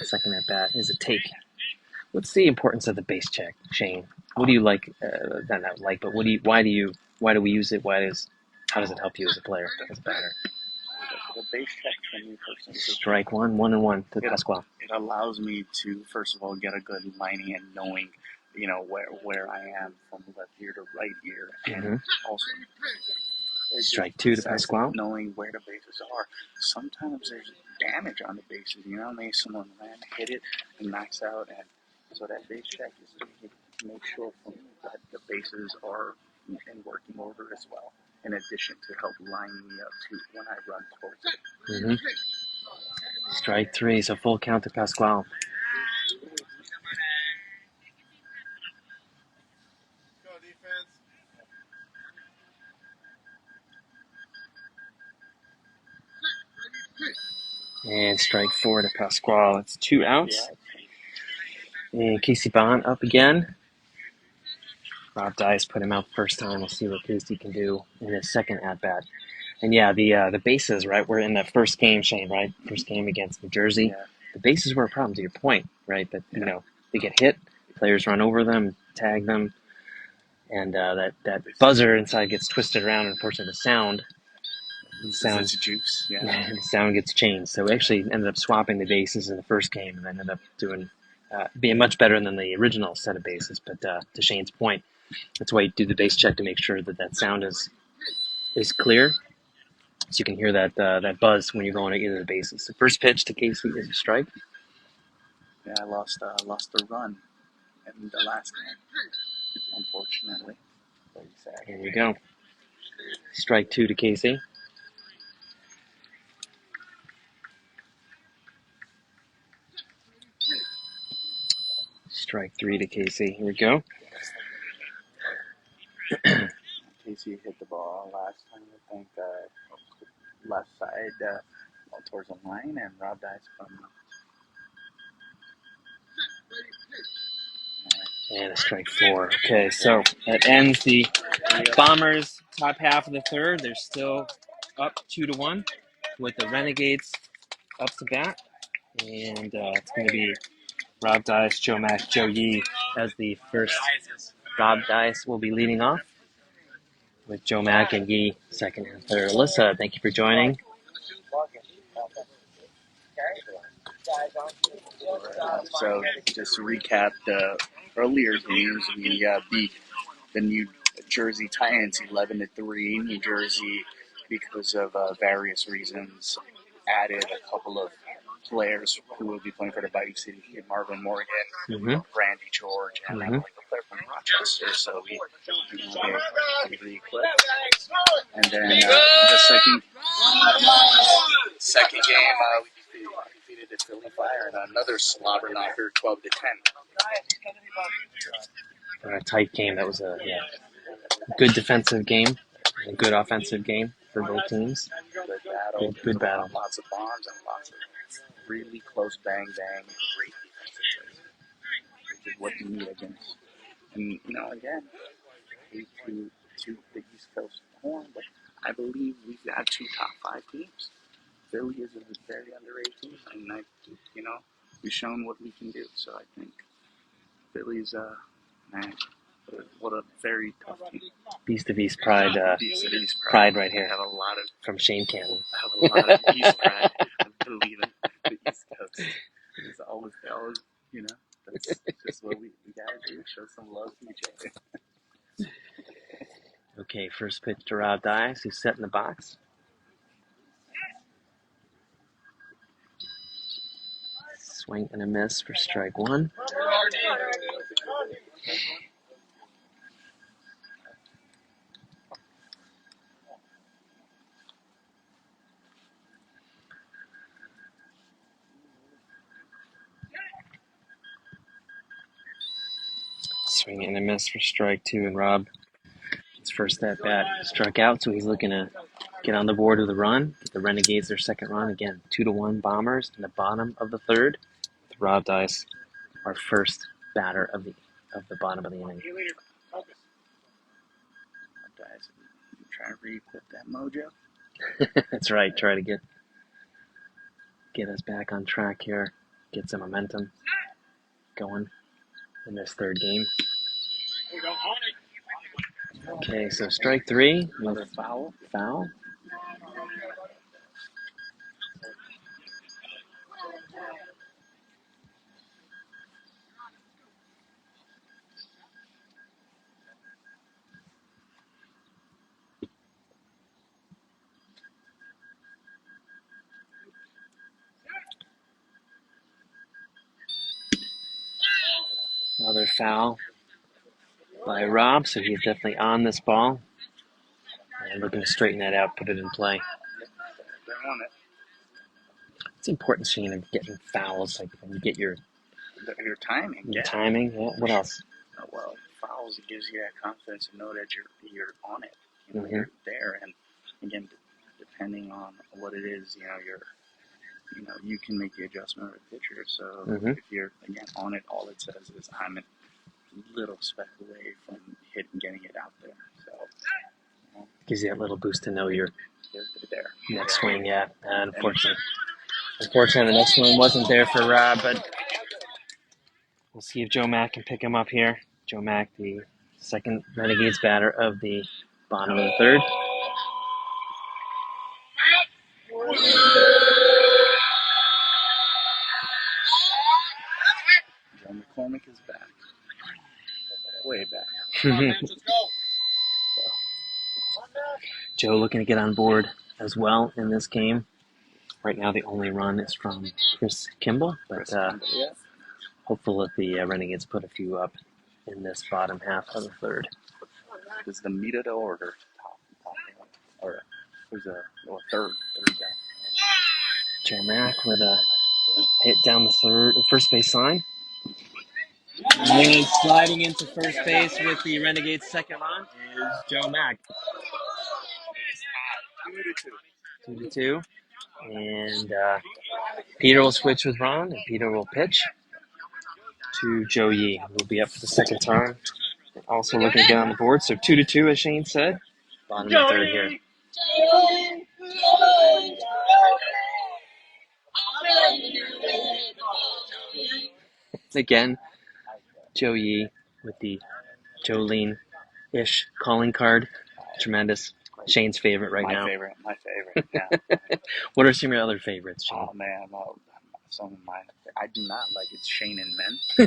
Second at bat is a take. What's the importance of the base check, Shane? What do you like? Not like, but why do we use it? How does it help you as a player, as a batter? The base check for me personally. Strike 1, 1-1 to Pasquale. It allows me to, first of all, get a good lining and knowing, where I am from left ear to right ear, and also strike 2 to Pasquale. Knowing where the bases are. Sometimes there's damage on the bases. Maybe someone hit it and knocks out, and so that base check is to make sure that the bases are in working order as well. In addition to help line me up too when I run towards it. Strike 3, so full count to Pasquale. Go defense. And strike 4 to Pasquale. It's 2 outs. And Casey Bond up again. Rob Dias put him out the first time. We'll see what Casey can do in his second at-bat. And the bases, right? We're in that first game, Shane, right? First game against New Jersey. Yeah. The bases were a problem, to your point, right? That, they get hit, players run over them, tag them, and that buzzer inside gets twisted around, and unfortunately the sound juice. The sound gets changed. So we actually ended up swapping the bases in the first game, and ended up being much better than the original set of bases. But to Shane's point, that's why you do the base check, to make sure that sound is clear, so you can hear that buzz when you're going to either the bases. The first pitch to Casey is a strike. Yeah, I lost the run in the last game, unfortunately. Very sad. Here we go. Strike 2 to Casey. Strike 3 to Casey. Here we go. Casey hit the ball last time, I think, left side towards the line, and Rob Dice from. And a strike 4. Okay, so that ends the Bombers' top half of the third. They're still up 2-1 with the Renegades up to bat. And it's going to be Rob Dice, Joe Mack, Joe Yee as the first. Rob Dice will be leading off with Joe Mack and Yee second and third. Alyssa, thank you for joining. So just to recap the earlier games, we beat the New Jersey Titans 11-3. New Jersey, because of various reasons, added a couple of players who will be playing for the Bayou City: Marvin Morgan, Randy George, and a player from Rochester. So we they re-equipped. And then the second game, we defeated the Philly Fire in another slobber knocker, 12-10. A tight game. That was a good defensive game, a good offensive game for both teams. Good battle. Lots of bombs and lots of really close bang, great defensive plays, which is what you need against. And, again, I hate to the East Coast horn, but I believe we've got 2 top 5 teams. Philly is a very underrated team, and we've shown what we can do. So I think Philly's, what a very tough team. Beast of East Pride, pride right here. I have a lot of from Shane Cannon. I have a lot of East Pride. I believe in the East Coast. It's always, that's just what we gotta do. Show some love to each other. Okay, first pitch to Rob Dice, who's set in the box. Swing and a miss for strike one. Swing and a miss for strike two, and Rob, his first at bat, struck out, so he's looking to get on the board with a run. Get the Renegades their second run again. 2-1 Bombers in the bottom of the third. With Rob Dice, our first batter of the bottom of the inning. Guys, try to re-equip that mojo. That's right. Try to get us back on track here. Get some momentum going in this third game. Okay, so strike three. Another foul. Another foul by Rob, so he's definitely on this ball. And looking to straighten that out, put it in play. They're on it. It's important, Shane, of getting fouls, like when you get your timing. Your timing, yeah. What else? Well, fouls, it gives you that confidence to know that you're on it. You're there, and again, depending on what it is, you can make the adjustment with the pitcher. So if you're again on it, all it says is I'm a little speck away from getting it out there. So gives you that little boost to know you're there. Next swing, yeah. Unfortunately, the next swing wasn't there for Rob, but we'll see if Joe Mack can pick him up here. Joe Mack, the second Renegades batter of the bottom of the third. Joe McCormick is back. Way back. Let's go. Joe looking to get on board as well in this game. Right now, the only run is from Chris Kimball, but hopeful that the Renegades put a few up in this bottom half of the third. Is the meat of the order or who's a third guy? Joe Mack with a hit down the first base line. And sliding into first base with the Renegades' second run is Joe Mack. 2-2. And Peter will switch with Ron, and Peter will pitch to Joe Yee, who will be up for the second time. Also looking to get on the board. So 2-2, as Shane said. Bottom of the third here. again. Joe Yee with the Jolene-ish calling card. Tremendous. Shane's favorite right now. My favorite, yeah. What are some of your other favorites, Shane? Oh, man, some of my, I do not like it's Shane and Men. I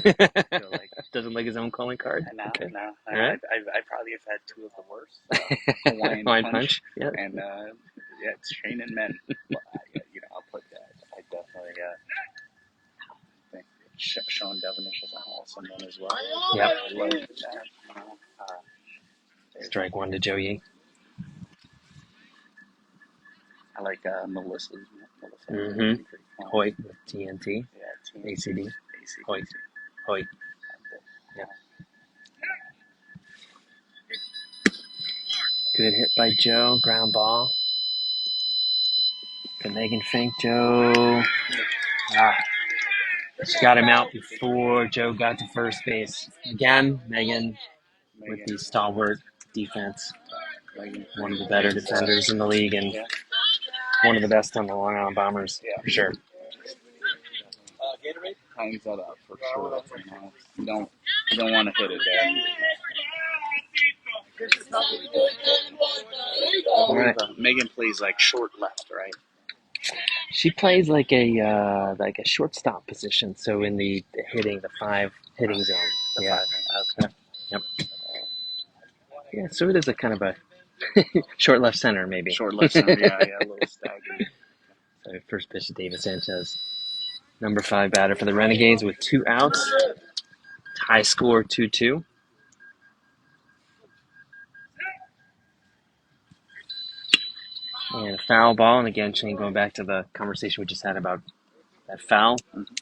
feel like, doesn't like his own calling card? No, Okay. no. All right. I probably have had two of the worst. Hawaiian Punch. Yeah. And, yeah, it's Shane and Men. Well, I'll put that. I definitely think Sean Devonish is an awesome one as well. Yep. I love that. Strike one to Joe Yee. I like Melissa. Mm-hmm. Hoyt with TNT. Yeah, ACD. Hoyt. Yep. Good hit by Joe. Ground ball. To Megan Fink. Joe. She got him out before Joe got to first base. Again, Megan with the stalwart defense. One of the better defenders in the league and one of the best on the Long Island Bombers, for sure. Hangs that up for sure. You don't want to hit it there. All right. Megan plays like short left, right? She plays like a shortstop position, so in the five hitting zone. Yeah. Okay. Yep. Yeah, so it is a kind of a short left center, maybe. Short left center, yeah, a little staggered. So first pitch to David Sanchez. Number 5 batter for the Renegades with 2 outs. High score 2-2. And a foul ball. And again, Shane, going back to the conversation we just had about that foul,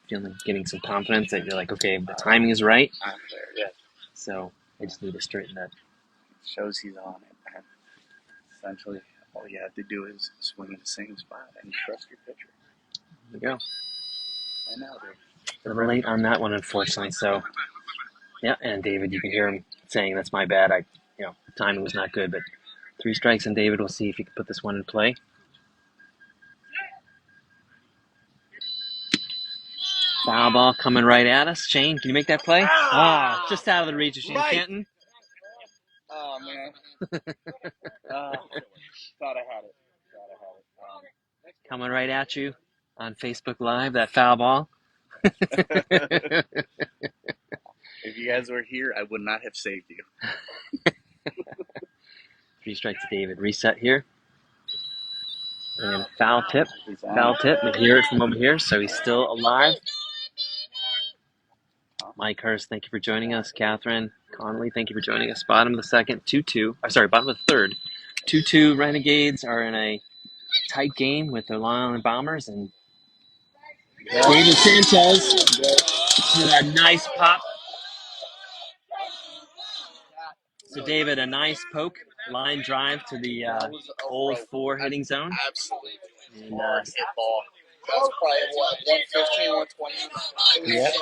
getting some confidence that you're like, okay, the timing is right. I'm there, yeah. So I just need to straighten that. Shows he's on it, man. Essentially, all you have to do is swing in the same spot and trust your pitcher. There you go. I know, dude. A little late on that one, unfortunately. So, yeah, and David, you can hear him saying, that's my bad. The timing was not good, but 3 strikes, and David will see if he can put this one in play. Foul ball coming right at us. Shane, can you make that play? Just out of the reach of Shane Canton. Oh, man. Thought I had it. Coming right at you on Facebook Live, that foul ball. If you guys were here, I would not have saved you. 3 strikes to David. Reset here. And foul tip. We hear it from over here, so he's still alive. Mike Hurst, thank you for joining us. Catherine Connolly, thank you for joining us. Bottom of the second, 2-2. Bottom of the third. 2-2 Renegades are in a tight game with the Long Island Bombers. And David Sanchez with a nice pop. So, David, a nice poke, line drive to the old 4 hitting zone. Absolutely. And, Hit ball. That was probably, 115, 120? Yep.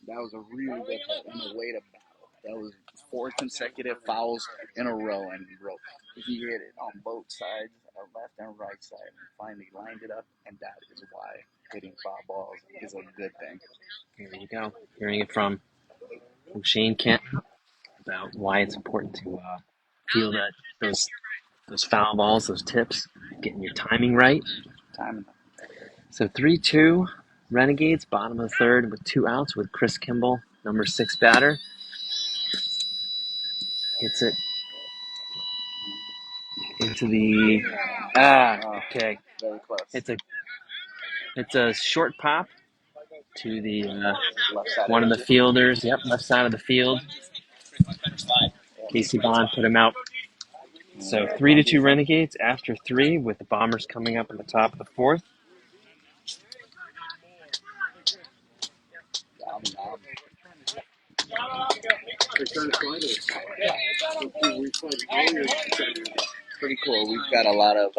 That was a really good hit and a way to battle. That was 4 consecutive fouls in a row, and he hit it on both sides, left and right side, and finally lined it up, and that is why hitting foul balls is a good thing. Here you go. Hearing it from Shane Canton about why it's important to feel that those foul balls, those tips, getting your timing right. So 3-2 Renegades, bottom of the third with 2 outs with Chris Kimball, number 6 batter. Hits it into the okay. Very close. It's a short pop to the one of the fielders. Yep, left side of the field. Casey Bond put him out. So 3-2 Renegades after 3 with the Bombers coming up in the top of the 4th. Pretty cool. We've got a lot of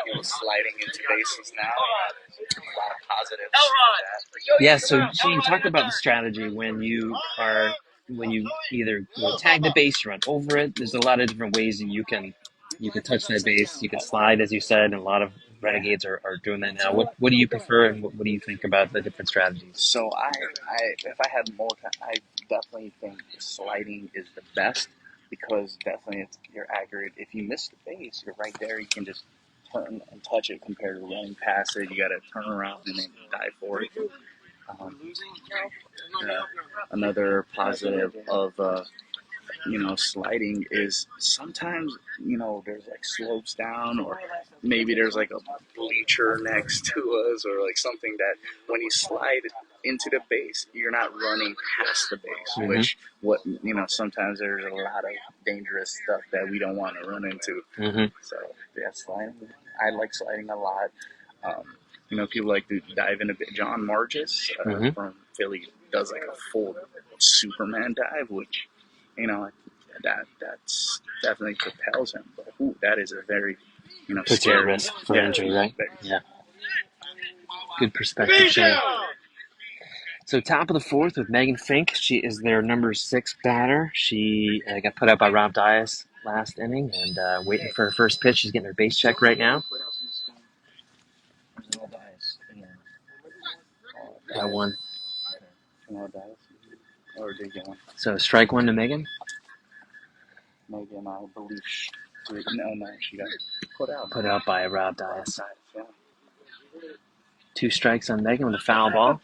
people sliding into bases now. A lot of positives. Yeah, so Shane, talk about the strategy when you either tag the base, run over it. There's a lot of different ways that you can touch that base. You can slide, as you said, and a lot of Renegades are doing that now. What do you prefer, and what do you think about the different strategies? So if I had more time, I definitely think sliding is the best because definitely you're accurate. If you miss the base, you're right there. You can just turn and touch it compared to running past it. You got to turn around and then dive for it. Um, Another positive of sliding is sometimes, there's like slopes down or maybe there's like a bleacher next to us or like something that when you slide into the base, you're not running past the base, which sometimes there's a lot of dangerous stuff that we don't want to run into. So yeah, sliding, I like sliding a lot. People like to dive in a bit. John Margis from Philly does like a full Superman dive, which that's definitely propels him. But that is a very Puts you at scary risk for injury, right? Yeah. Good perspective, Shane. So top of the fourth with Megan Fink. She is their number 6 batter. She got put out by Rob Dias last inning and waiting for her first pitch. She's getting her base check right now. Got one. So strike one to Megan. Megan, I believe she got put out by Rob Dias. 2 strikes on Megan with a foul ball.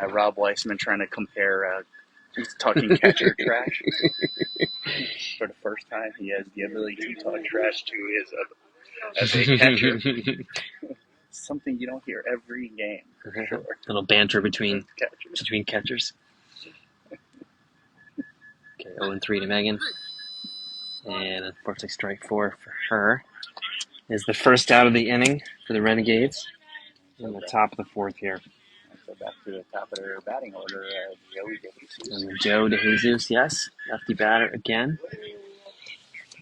Rob Weissman trying to compare he's talking catcher trash. For the first time, he has the ability to talk trash to his as a catcher. Something you don't hear every game. For sure. Little banter between catchers. Okay, 0-3 to Megan. And unfortunately, strike 4 for her. Is the first out of the inning for the Renegades. In the top of the fourth here. So back to the top of their batting order, Joe DeJesus, yes. Lefty batter again.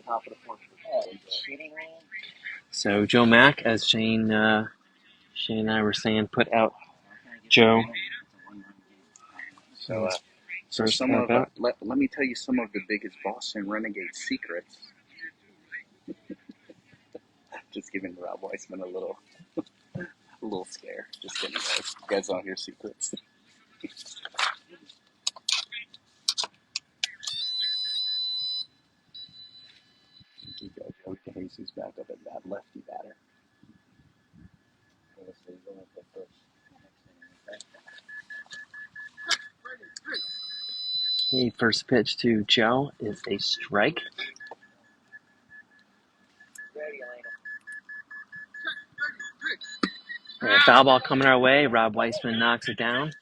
Top of the fourth. So Joe Mack, as Shane and I were saying, put out Joe. So some of let me tell you some of the biggest Boston Renegades secrets. Just giving Rob Weissman a little scare. Just kidding, guys. You guys don't hear secrets. Joe DeJesus back up at that lefty batter. Okay, first pitch to Joe is a strike. And a foul ball coming our way. Rob Weissman knocks it down.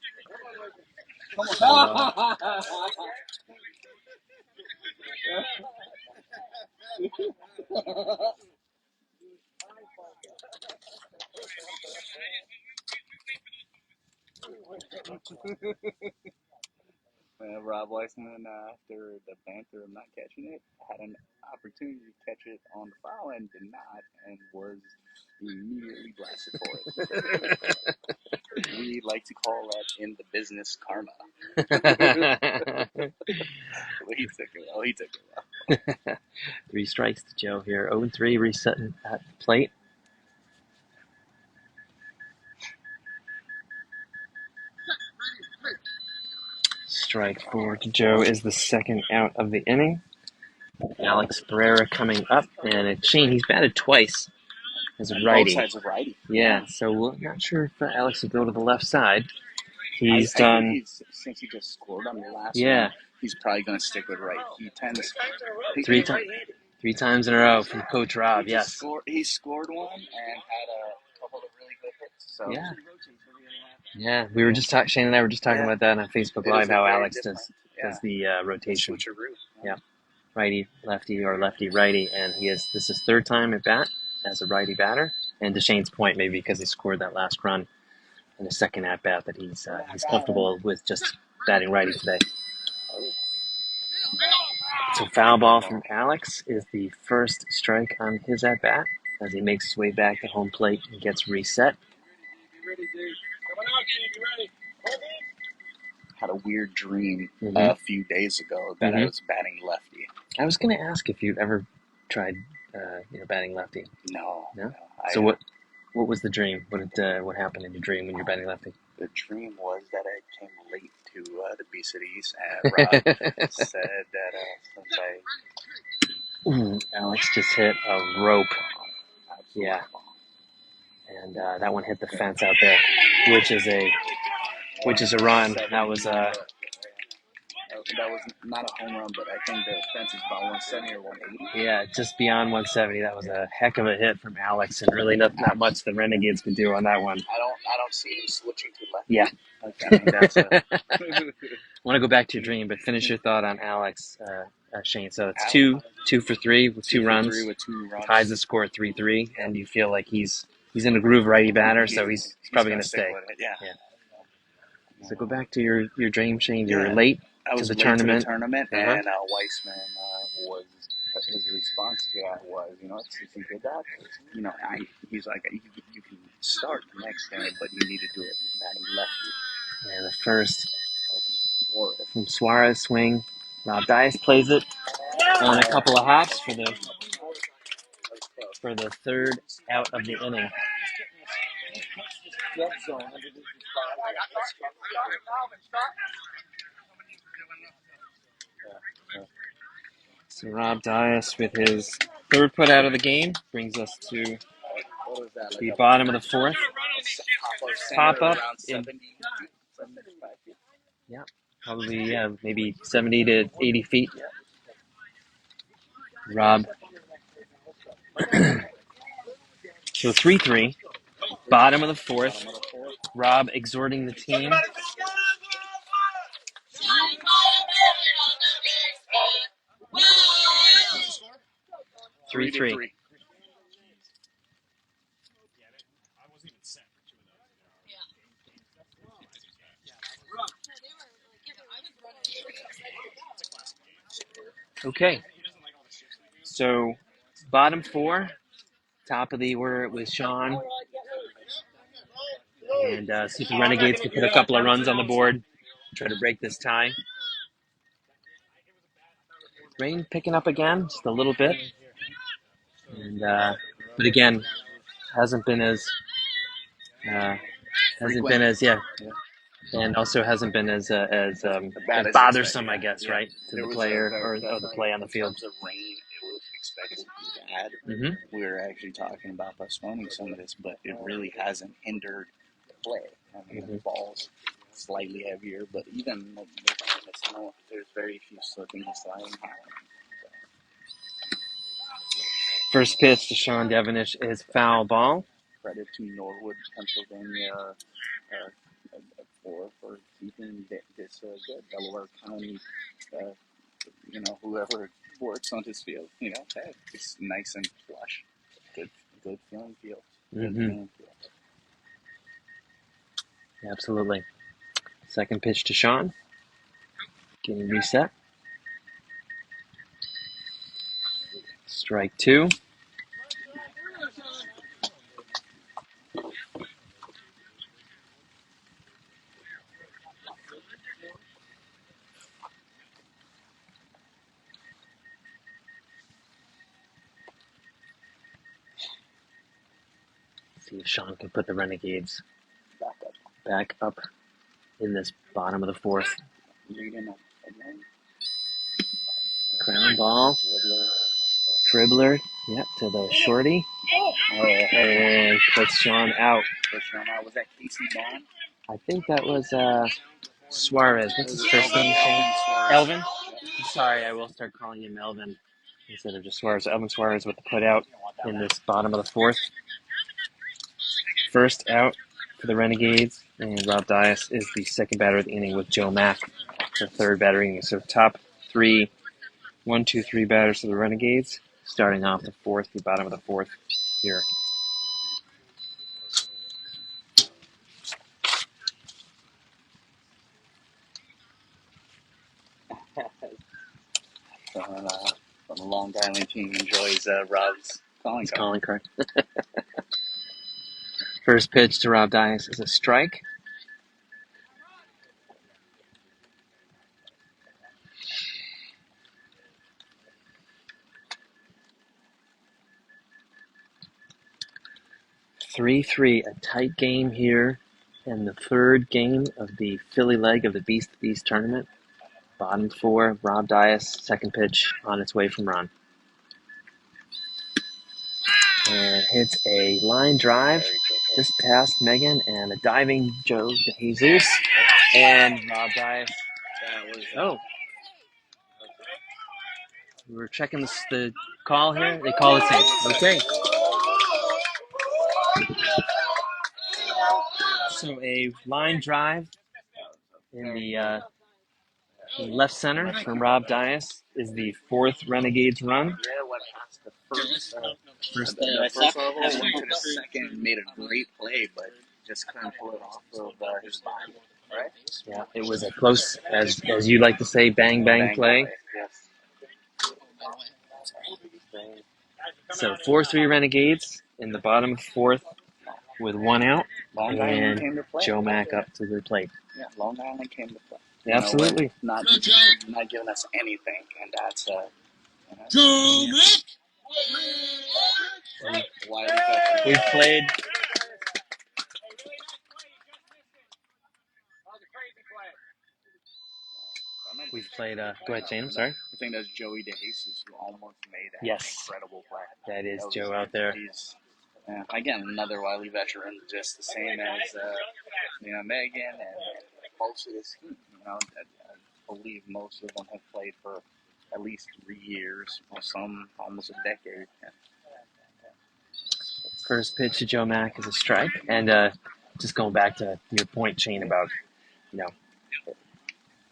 Rob Weissman, after the banter of not catching it, had an opportunity to catch it on the foul and did not, and was immediately blasted for it. We like to call that in the business karma. He took it well. 3 strikes to Joe here. 0-3, resetting at the plate. Strike 4 to Joe is the second out of the inning. Alex Pereira coming up, and Shane, he's batted twice as a righty. Both sides of righty. Yeah, so we're not sure if Alex will go to the left side. He's I done. think since he just scored on the last one, he's probably going to stick with right. He tends 3 times in a row from Coach Rob. Yes, he scored one and had a couple of really good hits. So yeah. We were just Shane and I were just talking about that on Facebook Live. How Alex does the rotation. Yeah, righty, lefty, or lefty, righty, and this is his 3rd time at bat as a righty batter. And to Shane's point, maybe because he scored that last run in the second at bat, that he's comfortable with just batting righty today. So foul ball from Alex is the first strike on his at bat as he makes his way back to home plate and gets reset. had a weird dream Mhm. a few days ago that I was batting lefty. I was going to ask if you'd ever tried, batting lefty. No. No. So what was the dream? What happened in your dream when you're batting lefty? The dream was that I came late to the B Cities, and Rob said that since Ooh, Alex just hit a rope. Yeah. bomb. And that one hit the fence out there, which is a run. That was That was not a home run, but I think the fence is about 170 or 180. yeah, just beyond 170. That was a heck of a hit from Alex, and really not much the Renegades could do on that one. I don't see him switching to left. Yeah. Okay, I mean, that's I want to go back to your dream, but finish your thought on Alex, Shane. So it's two for three with two runs. Ties the score at 3-3, and you feel like he's in a groove, righty batter, so he's probably going to stay. Yeah. So go back to your dream, Shane. You were late to the tournament. And Weissman was his response to that was, since he did that, he's like, you can start the next game, but you need to do it batting lefty. And the first from Suarez swing. Rob Dias plays it on a couple of hops for the third out of the inning. So Rob Dias with his third put out of the game brings us to the bottom of the fourth. Pop up in probably maybe 70 to 80 feet. Rob. So 3-3, bottom of the fourth. Rob exhorting the team. Three. Okay. So bottom four, top of the order with Sean. And see if the Renegades can put a couple of runs on the board, try to break this tie. Rain picking up again, just a little bit. And but again, hasn't been as and also hasn't been as bothersome, I guess, right, to the player or the play on the field. In terms of rain, it was expected to be bad. We were actually talking about postponing some of this, but it really hasn't hindered play. I mean, the ball's slightly heavier, but even in the snow, there's very few slipping and sliding. First pitch to Sean Devonish is foul ball. Credit to Norwood, Pennsylvania, for keeping this good. Delaware County, whoever works on this field, hey, it's nice and flush. Good feeling field. Absolutely. Second pitch to Sean. Getting reset. Strike two. See if Sean can put the Renegades back up in this bottom of the fourth. Ground ball. Dribbler, to the shorty. And puts Sean out. Was that Casey Bond? I think that was Suarez. What's his first name? Elvin? Sorry, I will start calling him Elvin instead of just Suarez. Elvin Suarez with the put out in this bottom of the fourth. First out for the Renegades, and Rob Dias is the second batter of the inning with Joe Mack, the third batter inning. So top three, 1, 2, 3 batters for the Renegades, starting off the fourth, the bottom of the fourth here. From the Long Island team enjoys Rob's calling card. First pitch to Rob Dias is a strike. 3-3, a tight game here in the third game of the Philly leg of the Beast of Beast tournament. Bottom 4, Rob Dias, second pitch on its way from Ron. And hits a line drive just past Megan and a diving Joe DeJesus. And Rob Dias. We were checking the call here. They call it safe. Okay. So a line drive in the left center from Rob Dias is the fourth Renegades run. Yeah, went past the first level, went to the second, made a great play, but just couldn't pull it off of his body, right? Yeah, it was a close, as you like to say, bang bang play. Yes. So 4-3 Renegades in the bottom of fourth with one out, Long Island came and to play. Joe Mack up to the plate. Yeah, Long Island came to play. Absolutely. Not giving us anything, and that's why We've played. We've played. Go ahead, Shane. I'm sorry. I think that's Joey DeJesus who almost made an incredible play. That is Joe out there. He's again another Wiley veteran, just the same as Megan and most of this team. I believe most of them have played for at least 3 years, or some almost a decade. First pitch to Joe Mack is a strike, and just going back to your point, Shane, about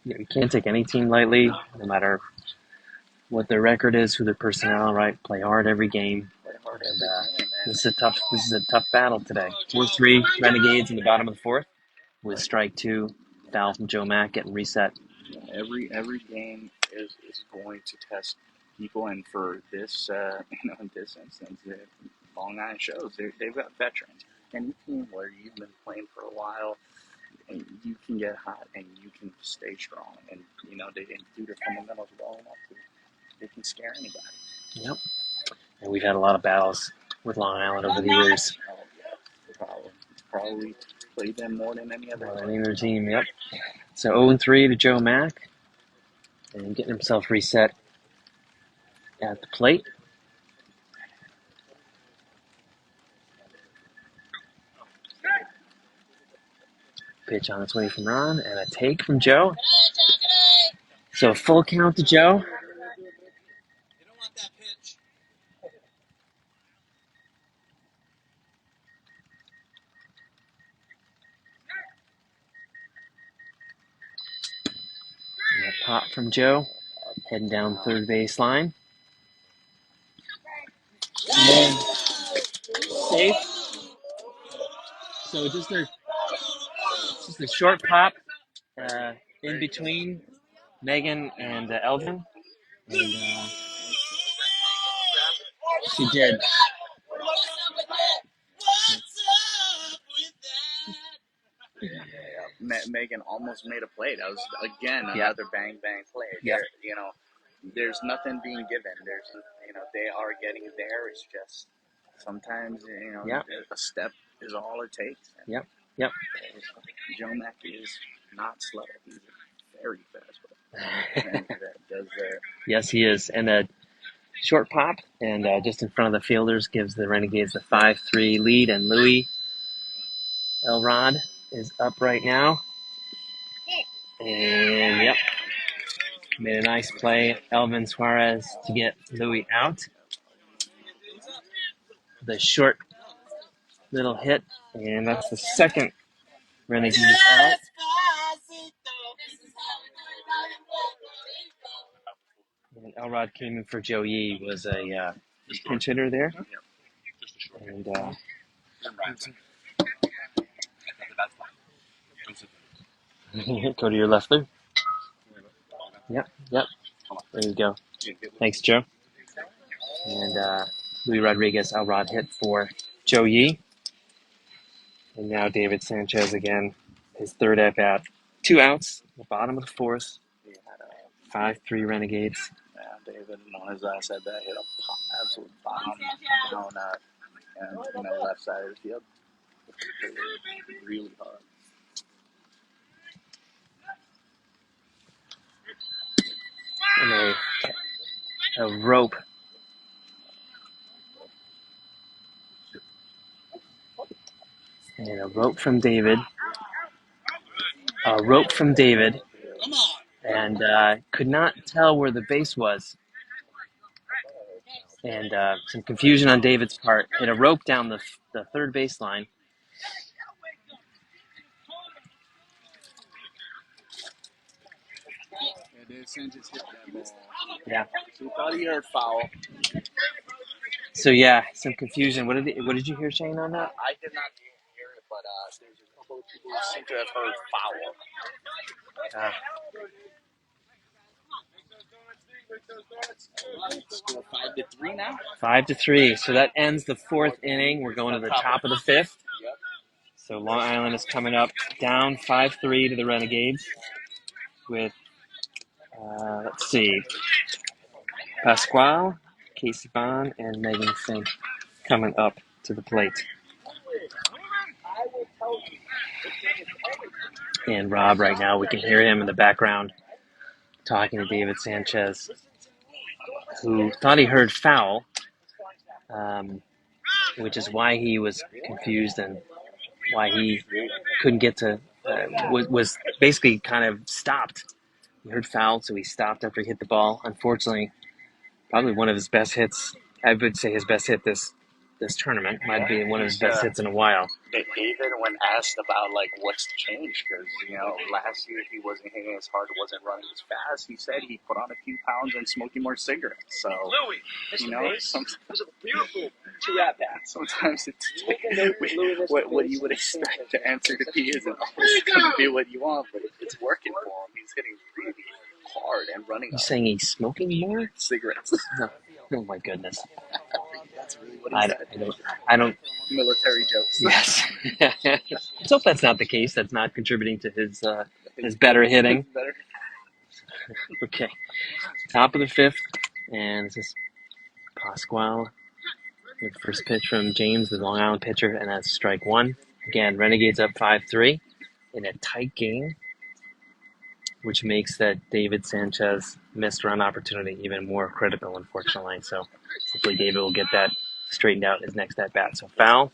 you can't take any team lightly, no matter what their record is, who their personnel, right? Play hard every game. And this is a tough battle today. 4-3 Renegades in the bottom of the fourth with strike 2, foul from Joe Mack getting reset. Every game is going to test people, and for this in this instance, Long Island shows they've got veterans. Any team where you've been playing for a while, and you can get hot and you can stay strong, and they do their fundamentals well enough to they can scare anybody. Yep. And we've had a lot of battles with Long Island over the years. Probably played them more than any other team. Yep. So 0-3 to Joe Mack, and getting himself reset at the plate. Pitch on its way from Ron, and a take from Joe. So full count to Joe. And a pop from Joe, heading down third base line. And then safe. So just a short pop in between Megan and Elvin. And she did. Megan almost made a play. That was again another bang play. Yeah. There's nothing being given. They are getting there. It's just sometimes a step is all it takes. Yep. Joe Mack is not slow. He's a very fast player. Yes, he is. And a short pop, and just in front of the fielders gives the Renegades the 5-3 lead. And Louis Elrod is up right now. And yep, made a nice play. Elvin Suarez to get Louis out. The short little hit, and that's the second Renegades out. And Elrod came in for Joe Yee, was a pinch hitter there. And go to your left, Lou. Yep. There you go. Thanks, Joe. And Louis Rodriguez, Elrod hit for Joe Yee. And now David Sanchez again, his third at bat. 2 outs, the bottom of the fourth. 5-3 Renegades. Yeah, David on his last at bat hit a absolute bomb down left side of the field. Really hard. And a rope. And a rope from David. A rope from David. And could not tell where the base was. And some confusion on David's part. Hit a rope down the third baseline. Yeah, Dave Sanchez hit that ball. Yeah. So he thought he heard foul. So yeah, some confusion. What did you hear, Shane, on that? I did not hear it, but there's a couple of people who seem to have heard foul. Score 5-3 now. 5-3. So that ends the fourth inning. We're going to the top of the fifth. Yep. So Long Island is coming up down 5-3 to the Renegades with, let's see, Pasquale, Casey Bond, and Megan Fink coming up to the plate. And Rob right now, we can hear him in the background talking to David Sanchez, who thought he heard foul, which is why he was confused and why he couldn't get to, was basically kind of stopped. He heard foul, so he stopped after he hit the ball. Unfortunately, probably one of his best hits. I would say his best hit this tournament. Might be one of his best hits in a while. David, when asked about like what's changed, because last year he wasn't hitting as hard, wasn't running as fast. He said he put on a few pounds and smoking more cigarettes. So sometimes what you would expect the answer to be isn't always going to be what you want, but it's working for him. He's hitting really hard and running. You saying he's smoking more cigarettes? No. Oh my goodness. That's really what he said. I don't. Military jokes. Yes. Let's hope that's not the case. That's not contributing to his better hitting. Okay. Top of the fifth, and this is Pasquale with the first pitch from James, the Long Island pitcher, and that's strike one. Again, Renegades up 5-3 in a tight game, which makes that David Sanchez missed run opportunity even more critical, unfortunately. So hopefully David will get that straightened out in his next at-bat. So foul.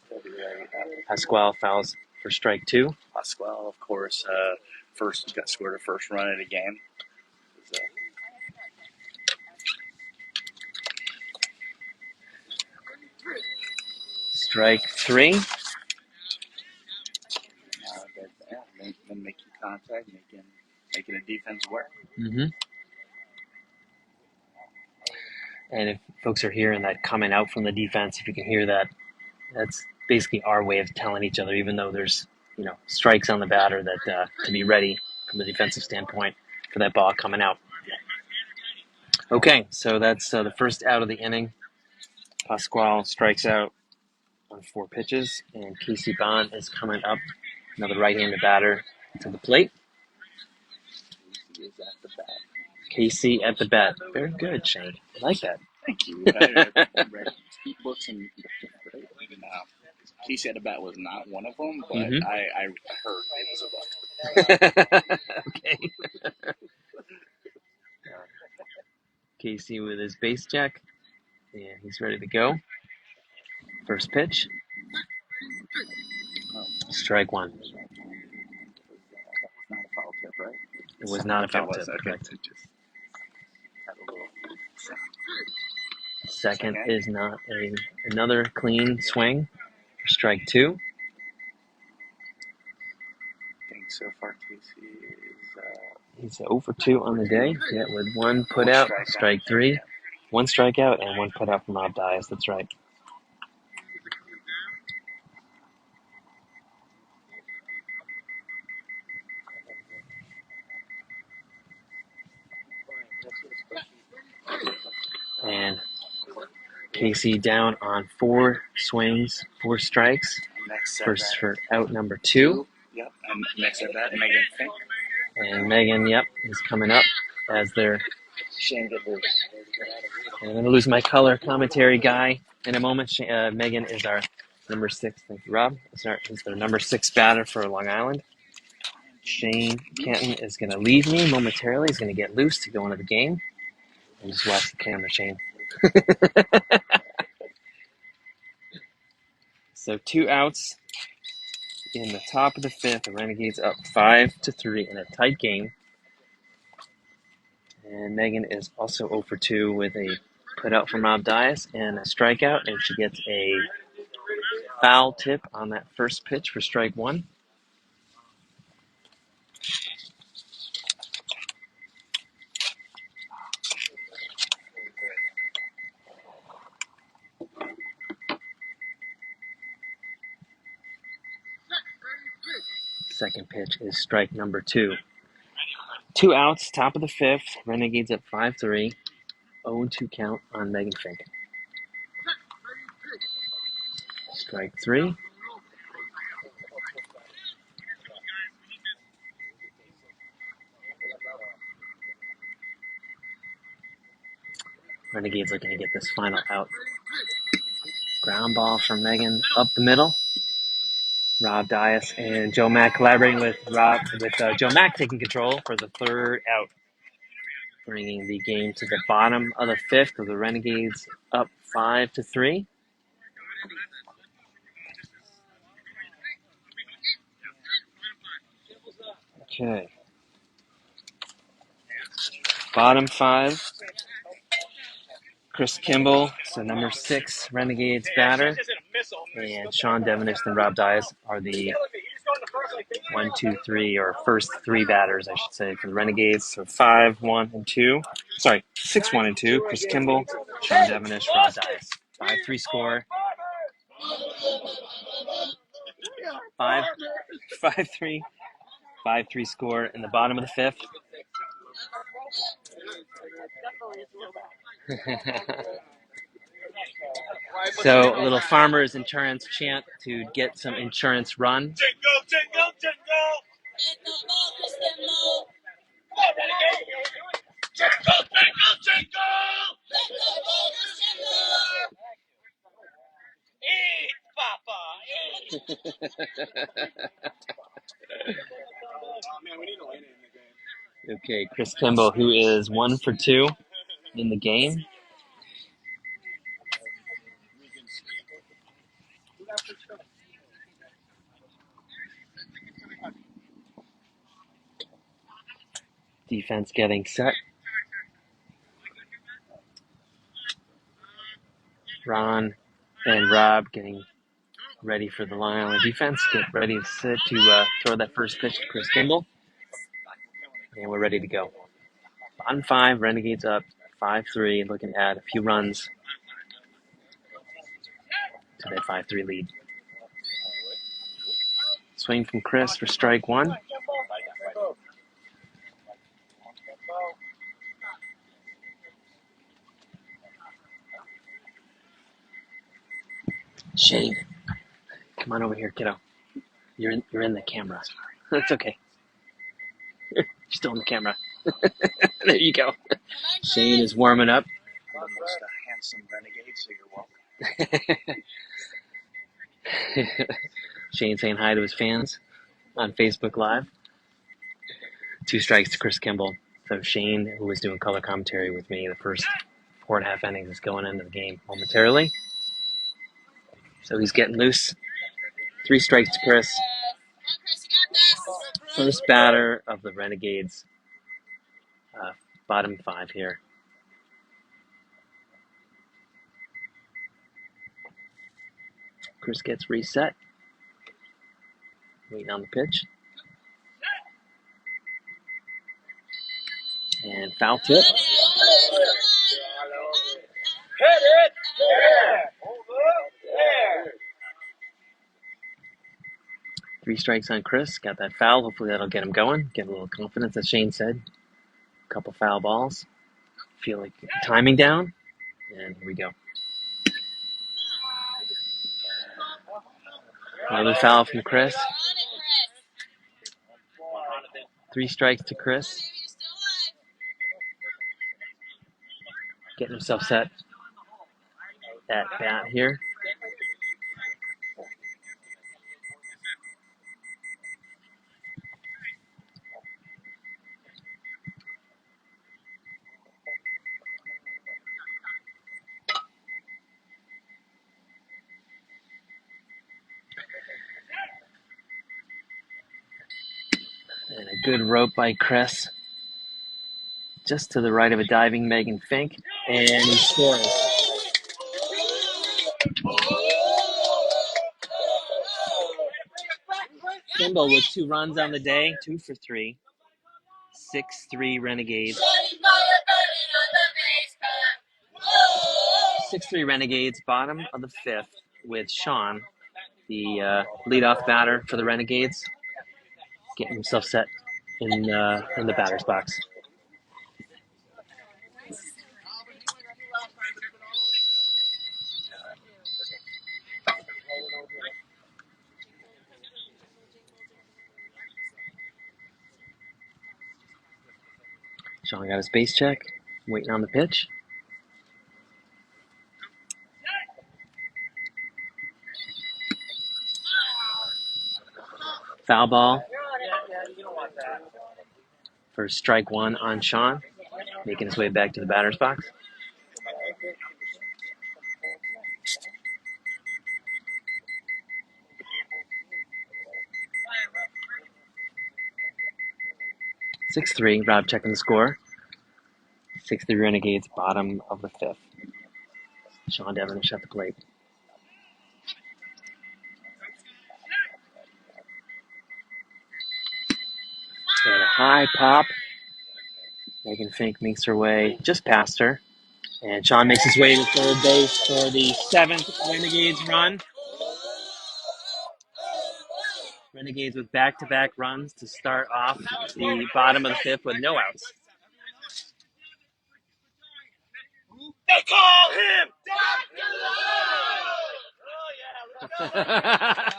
Pasquale fouls for strike two. Pasquale, of course, scored a first run in a game. Strike three. Then making contact, making a defense work. Mm-hmm. And if folks are hearing that coming out from the defense, if you can hear that, that's basically our way of telling each other, even though there's strikes on the batter, that to be ready from a defensive standpoint for that ball coming out. Okay, so that's the first out of the inning. Pasquale strikes out on 4 pitches, and Casey Bond is coming up, another right-handed batter, to the plate. Casey at the bat. Very good, Shane. I like that. Thank you. I read books in the 5th grade. Casey at the bat was not one of them, but I heard it was a book. Okay. Casey with his base check, and he's ready to go. First pitch. Strike one. Not a foul tip, right? It was not a foul tip. Correct. Second is not another clean swing for strike two. I think so far Casey is he's 0 for 2 on the day. Yeah, with one put out, strike three. One strikeout and one put out from Rob Dias. That's right. And Casey down on 4 swings, 4 strikes. First for out number 2. Yep, and next at bat, Megan Fink. And Megan, is coming up as their Shane get loose. And I'm going to lose my color commentary guy in a moment. Megan is our Number 6, thank you, Rob. Is their number 6 batter for Long Island. Shane Canton is going to leave me momentarily. He's going to get loose to go into the game. And just watch the camera, Shane. So 2 outs in the top of the 5th. The Renegades up 5-3 in a tight game. And Megan is also 0 for 2 with a put out from Rob Dias and a strikeout. And she gets a foul tip on that first pitch for strike 1. Second pitch is strike number 2. 2 outs, top of the 5th. Renegades up 5-3. 0-2 count on Megan Fink. Strike 3. Renegades looking to get this final out. Ground ball from Megan up the middle. Rob Dias and Joe Mack collaborating with Joe Mack taking control for the 3rd out, bringing the game to the bottom of the 5th with the Renegades up 5-3. Okay. Bottom 5. Chris Kimball, so number 6 Renegades batter, and Sean Devenish and Rob Dias are the 1, 2, 3, or first 3 batters, I should say, for the Renegades. So 5, 1, and 2. Sorry, 6, 1, and 2. Chris Kimball, Sean Devenish, Rob Dias. 5-3 score. 5-3. 5-3 score in the bottom of the 5th. So a little farmer's insurance chant to get some insurance run. Jingle, jingle, jingle. Jingle, jingle, jingle. Eat, Papa, eat. Okay, Chris Kimball, who is 1 for 2 in the game. Defense getting set. Ron and Rob getting ready for the Long Island defense. Get ready to sit to throw that first pitch to Chris Kimball. And we're ready to go. On 5, Renegades up 5-3, looking to add a few runs to that 5-3 lead. Swing from Chris for strike 1. Shane, come on over here, kiddo. You're in the camera. That's okay. You're still in the camera. There you go. Shane is warming up. The most handsome renegade, so you're welcome. Shane saying hi to his fans on Facebook Live. 2 strikes to Chris Kimball. So Shane, who was doing color commentary with me the first 4.5 innings, is going into the game momentarily. So he's getting loose. 3 strikes to Chris. First batter of the Renegades. Bottom 5 here. Chris gets reset. Waiting on the pitch. And foul tip. Hit it there. Over there. 3 strikes on Chris. Got that foul. Hopefully that'll get him going. Get a little confidence, as Shane said. A couple foul balls. Feel like timing down. And here we go. Another foul from Chris. 3 strikes to Chris. Getting himself set at bat here. Good rope by Chris. Just to the right of a diving Megan Fink. And he scores. Kimball with 2 runs on the day, 2 for 3. 6-3 Renegades. 6-3 Renegades, bottom of the 5th, with Sean, the leadoff batter for the Renegades, getting himself set in the batter's box. Sean got his base check, waiting on the pitch. Foul ball for strike 1 on Sean, making his way back to the batter's box. Six-3, Rob checking the score. 6-3 Renegades, bottom of the 5th. Sean Devenish at the plate. And a high pop. Megan Fink makes her way just past her. And Sean makes his way to third base for the 7th Renegades run. Renegades with back-to-back runs to start off the bottom of the 5th with no outs. They call him Dr.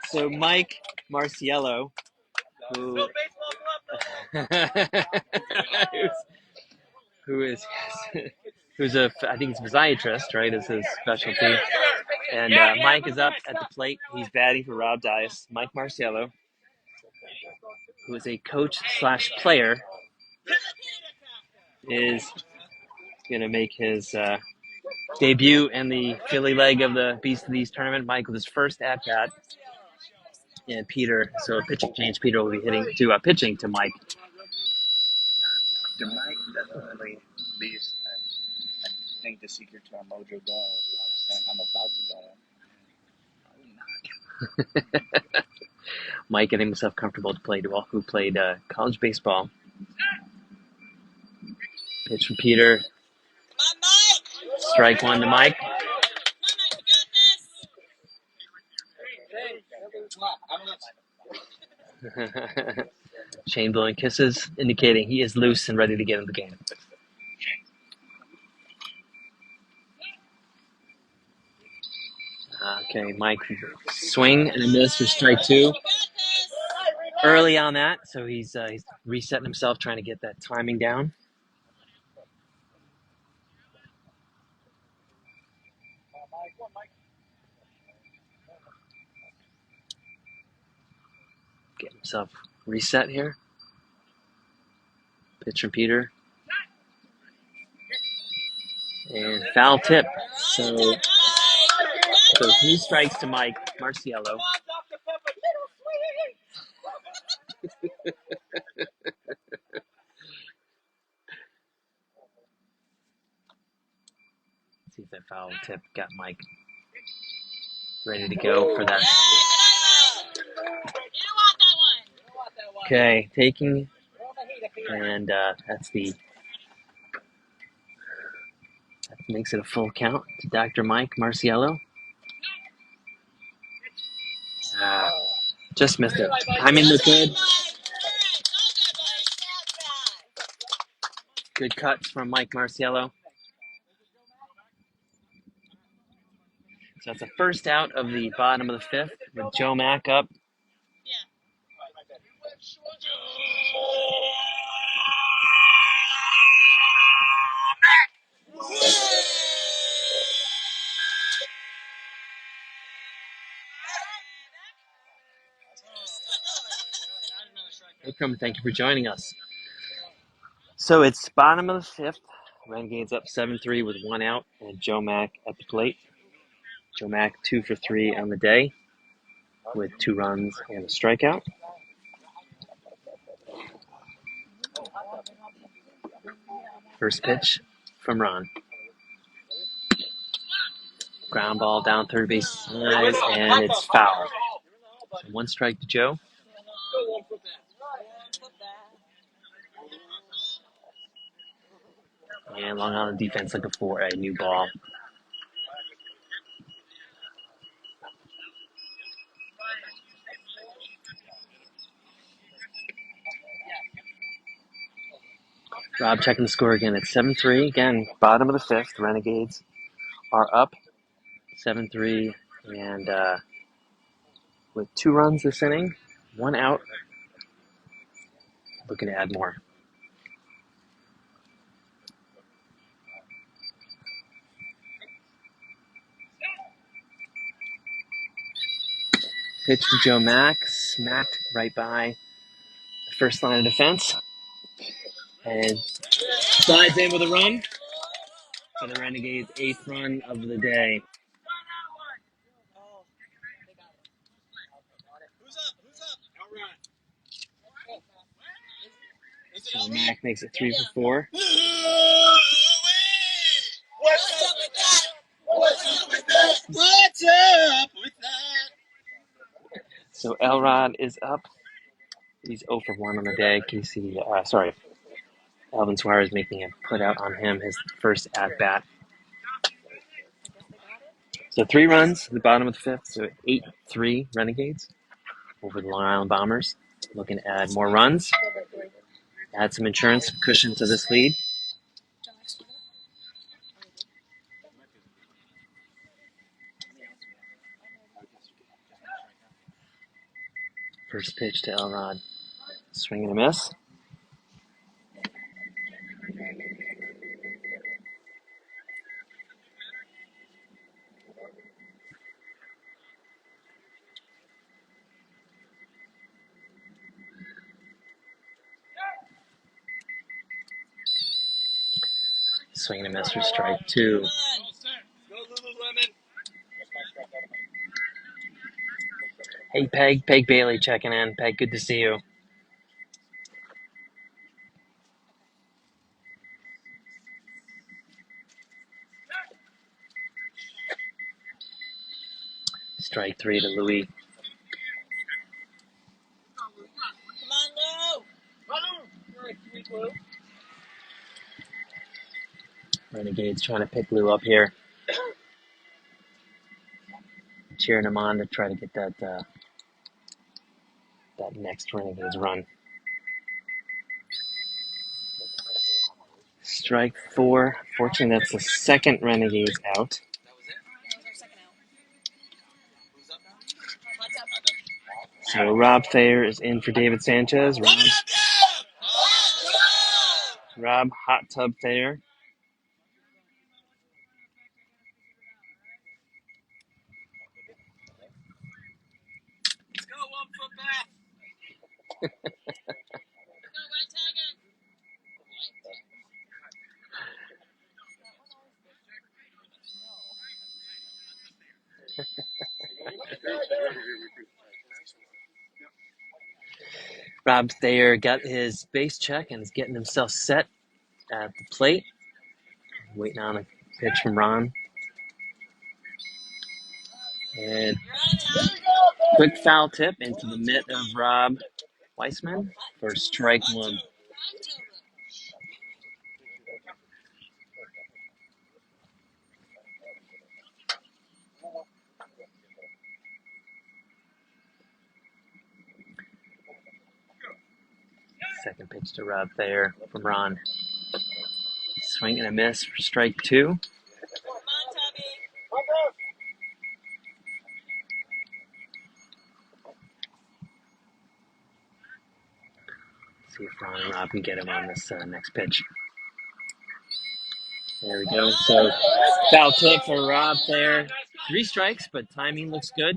So Mike Marciello, who's a, I think he's a physiatrist, right, is his specialty. And Mike is up at the plate. He's batting for Rob Dias. Mike Marciello, who is a coach/player, is going to make his debut in the Philly leg of the Beast of the East tournament. Mike with his first at-bat. And Peter, so a pitching change. Peter will be pitching to Mike. Dr. Mike definitely leaves. I think the secret to our mojo going was I'm about to go. Mike getting himself comfortable to play who played college baseball. Pitch from Peter. Strike 1 to Mike. Shane blowing kisses, indicating he is loose and ready to get in the game. Okay, Mike swing and a miss for strike 2. Early on that, so he's resetting himself, trying to get that timing down. Get himself reset here. Pitch from Peter. And foul tip. So 3 strikes to Mike Marciello. See if that foul tip got Mike ready to go for that. Okay, taking, and that makes it a full count to Dr. Mike Marciello. Just missed it. Timing looked good. Good cuts from Mike Marciello. So that's the first out of the bottom of the 5th with Joe Mack up. Welcome, thank you for joining us. So it's bottom of the 5th. Renegades up 7-3 with 1 out, and Joe Mack at the plate. Joe Mack 2 for 3 on the day with 2 runs and a strikeout. First pitch from Ron. Ground ball down third base side, and it's foul. So 1 strike to Joe. And Long Island defense looking for a new ball. Rob checking the score again. It's 7-3. Again, bottom of the 5th. Renegades are up 7-3. And with 2 runs this inning, 1 out. Looking to add more. Pitch to Joe Mack. Smacked right by the first line of defense. And slides in with a run for the Renegades' 8th run of the day. So Mack makes it 3 for 4. So Elrod is up. He's 0 for 1 on the day. Alvin Suarez making a put out on him, his first at bat. So 3 runs at the bottom of the 5th. So 8-3 Renegades over the Long Island Bombers. Looking to add more runs. Add some insurance cushion to this lead. First pitch to Elrod. Swing and a miss. Swing and a miss for strike 2. Hey, Peg Bailey checking in. Peg, good to see you. Strike 3 to Louis. Renegades trying to pick Lou up here. Cheering him on to try to get that next Renegades run. Strike 4. Fortunately, that's the second Renegades out. So Rob Thayer is in for David Sanchez. Rob Hot Tub Thayer. Rob Thayer got his base check and is getting himself set at the plate. Waiting on a pitch from Ron. And quick foul tip into the mitt of Rob Weissman for strike 1. Second pitch to Rob Thayer from Ron. Swing and a miss for strike 2. See if Ron and Rob can get him on this next pitch. There we go. So foul tip for Rob Thayer. 3 strikes, but timing looks good.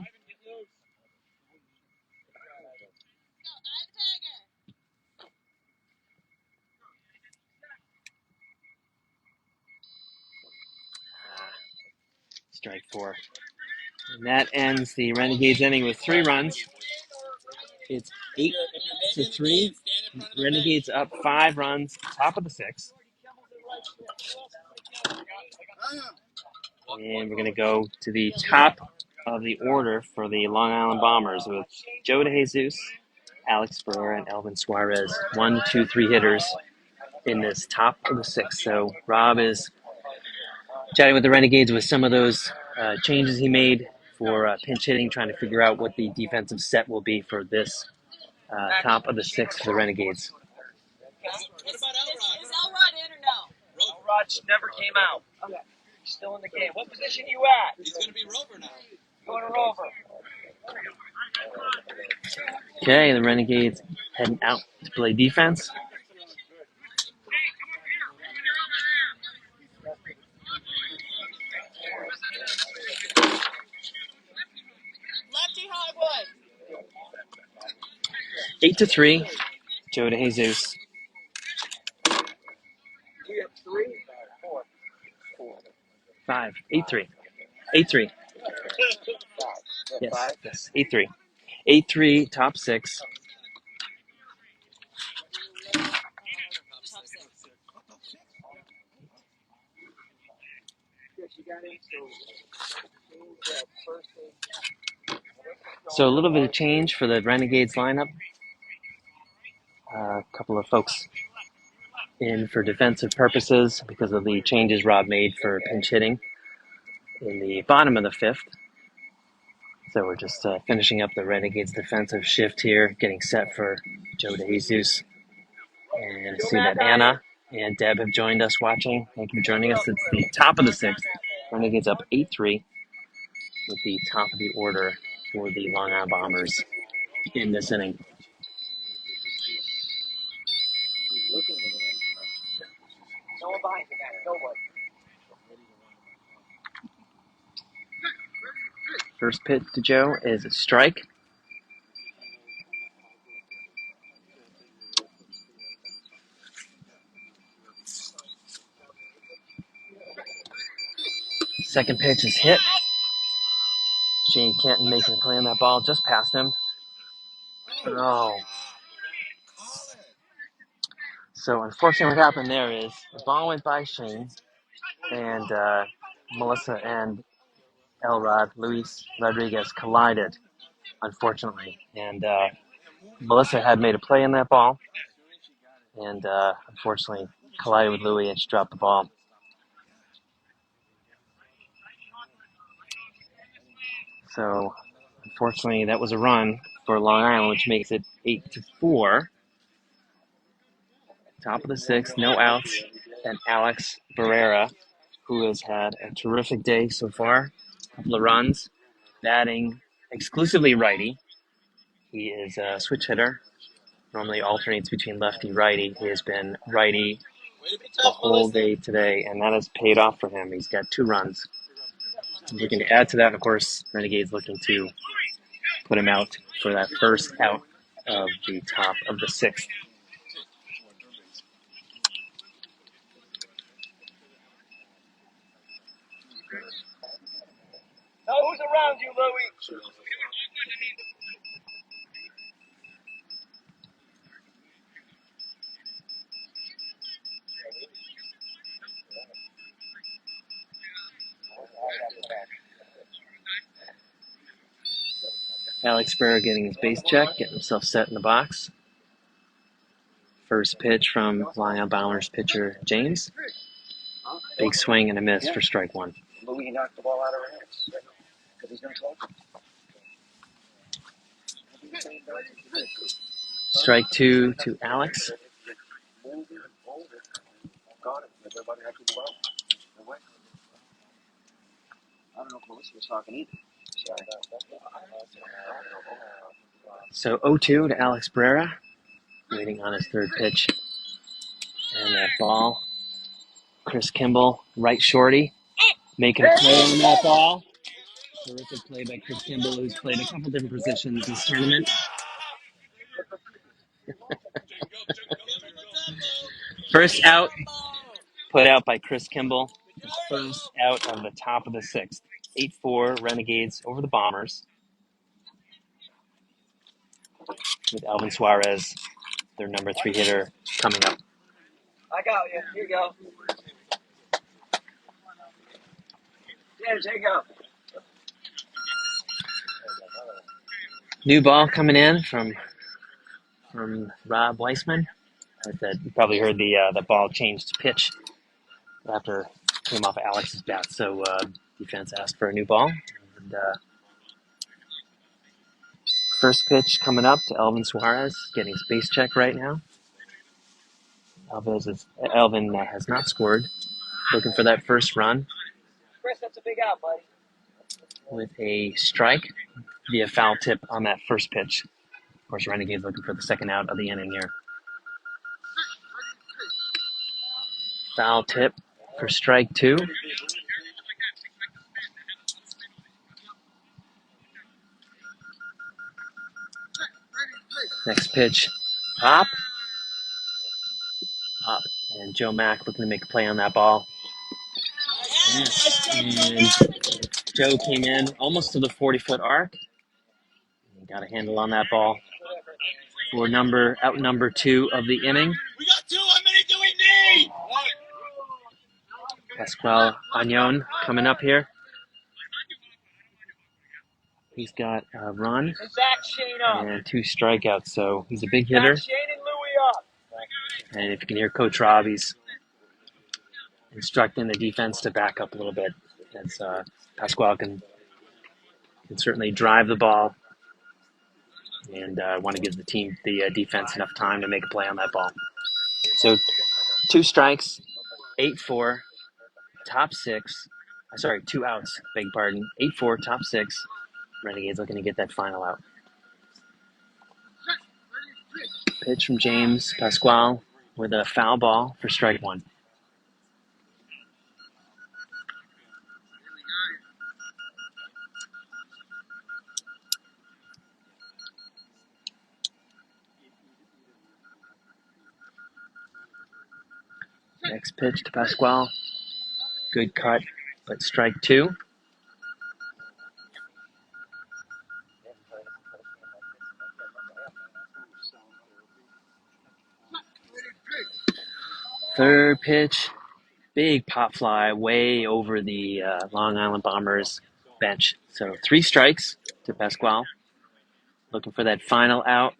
Strike 4. And that ends the Renegades inning with 3 runs. It's 8-3. Renegades up 5 runs, top of the 6th. And we're going to go to the top of the order for the Long Island Bombers with Joe DeJesus, Alex Burr, and Elvin Suarez. 1, 2, 3 hitters in this top of the sixth. So Rob is chatting with the Renegades with some of those changes he made for pinch hitting, trying to figure out what the defensive set will be for this top of the sixth for the Renegades. What about Elrod? Is Elrod in or no? Elrod never came out. Okay. He's still in the game. What position you at? He's going to be Rover now. Going to Rover. Okay, the Renegades heading out to play defense. Lefty Highwood. 8-3, Joe DeJesus. We have 3, 4, 5, 8-3. 8-3. Yes, 5. yes, 8-3. 8-3, top six. So a little bit of change for the Renegades lineup. A couple of folks in for defensive purposes because of the changes Rob made for pinch hitting in the bottom of the fifth. So we're just finishing up the Renegades defensive shift here, getting set for Joe DeJesus. And I see that Anna and Deb have joined us watching. Thank you for joining us. It's the top of the sixth. Renegades up 8-3 with the top of the order for the Long Island Bombers in this inning. No one behind you, man. Nobody. First pitch to Joe is a strike. Second pitch is hit. Shane Kenton making a play on that ball just past him. Oh. So unfortunately what happened there is the ball went by Shane and Melissa and Elrod, Luis Rodriguez collided, unfortunately. And Melissa had made a play on that ball and unfortunately collided with Louis and she dropped the ball. So unfortunately that was a run for Long Island, which makes it 8-4. Top of the sixth, no outs, and Alex Barrera, who has had a terrific day so far. A couple of runs, batting exclusively righty. He is a switch hitter. Normally alternates between lefty righty. He has been righty the whole day today, and that has paid off for him. He's got 2 runs. Looking to add to that, of course, Renegades looking to put him out for that first out of the top of the sixth. Now who's around you, Louie? Alex Barrera getting his base check, getting himself set in the box. First pitch from Long Island Bombers pitcher James. Big swing and a miss for strike one. Louie knocked the ball out of her hands. Because he's going to talk. Strike 2 to Alex. I don't know if Melissa was talking either. So 0-2 to Alex Barrera. Waiting on his third pitch. And that ball. Chris Kimball, right shorty. Making a play on that ball. Terrific play by Chris Kimball, who's played a couple different positions this tournament. First out, put out by Chris Kimball. First out of the top of the sixth. 8-4 Renegades over the Bombers. With Elvin Suarez, their number 3 hitter, coming up. I got you. Here you go. There, take up. New ball coming in from Rob Weissman. You probably heard the ball changed pitch after it came off Alex's bat, so defense asked for a new ball. And, first pitch coming up to Elvin Suarez, getting his base check right now. Elvin has not scored, looking for that first run Chris, that's a big out, buddy. with a strike via foul tip on that first pitch. Of course, Renegades looking for the second out of the inning here. Foul tip for strike 2. Next pitch, pop, and Joe Mack looking to make a play on that ball. And Joe came in almost to the 40-foot arc. He got a handle on that ball for out number 2 of the inning. We got 2. How many do we need? Pascual Agnon coming up here. He's got a run and 2 strikeouts, so he's a big hitter. And if you can hear Coach Rob, he's instructing the defense to back up a little bit, as Pascual can certainly drive the ball and want to give the defense enough time to make a play on that ball. So 2 strikes, 8-4, top 6. Sorry, 2 outs, beg your pardon. 8-4, top 6. Renegades looking to get that final out. Pitch from James Pascual with a foul ball for strike 1. Next pitch to Pascual. Good cut, but strike 2. Third pitch, big pop fly way over the Long Island Bombers bench. So 3 strikes to Pascual. Looking for that final out.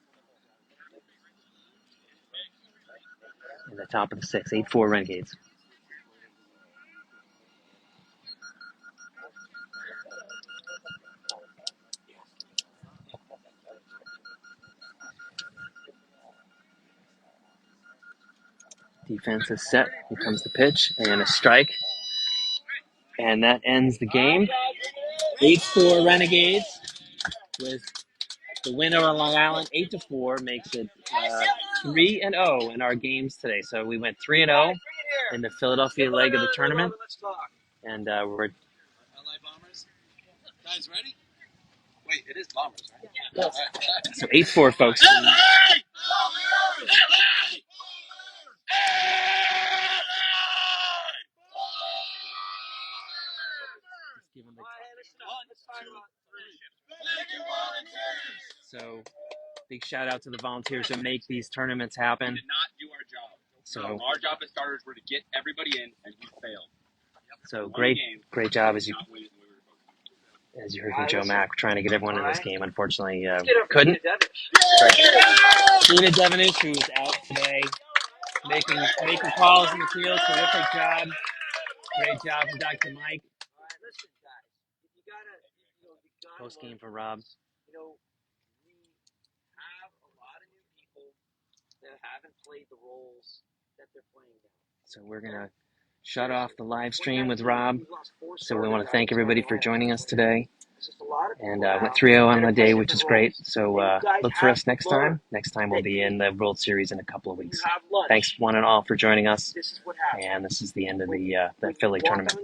In the top of the 6th, 8-4 Renegades. Defense is set. Here comes the pitch and a strike. And that ends the game. 8-4 Renegades with the winner on Long Island. 8-4 makes it 3-0 in our games today. So we went 3-0 in the Philadelphia leg of the tournament. And we're... LA Bombers? Guys ready? Wait, it is Bombers, right? So 8-4, folks. So big shout out to the volunteers that make these tournaments happen. We did not do our job. So our job as starters were to get everybody in, and we failed. So great job as you heard from Joe Mack, trying to get everyone in this game. Unfortunately, couldn't. Tina Devenish, who's out today, making calls in the field. Terrific job. Great job from Dr. Mike. Post game for Rob. We have a lot of new people that haven't played the roles that they're playing now. So we're gonna shut off the live stream with Rob. So we want to thank everybody for joining us today. And went 3-0 on the day, which is great. So look for us next time. Next time we'll be in the World Series in a couple of weeks. Thanks one and all for joining us. And this is the end of the Philly tournament.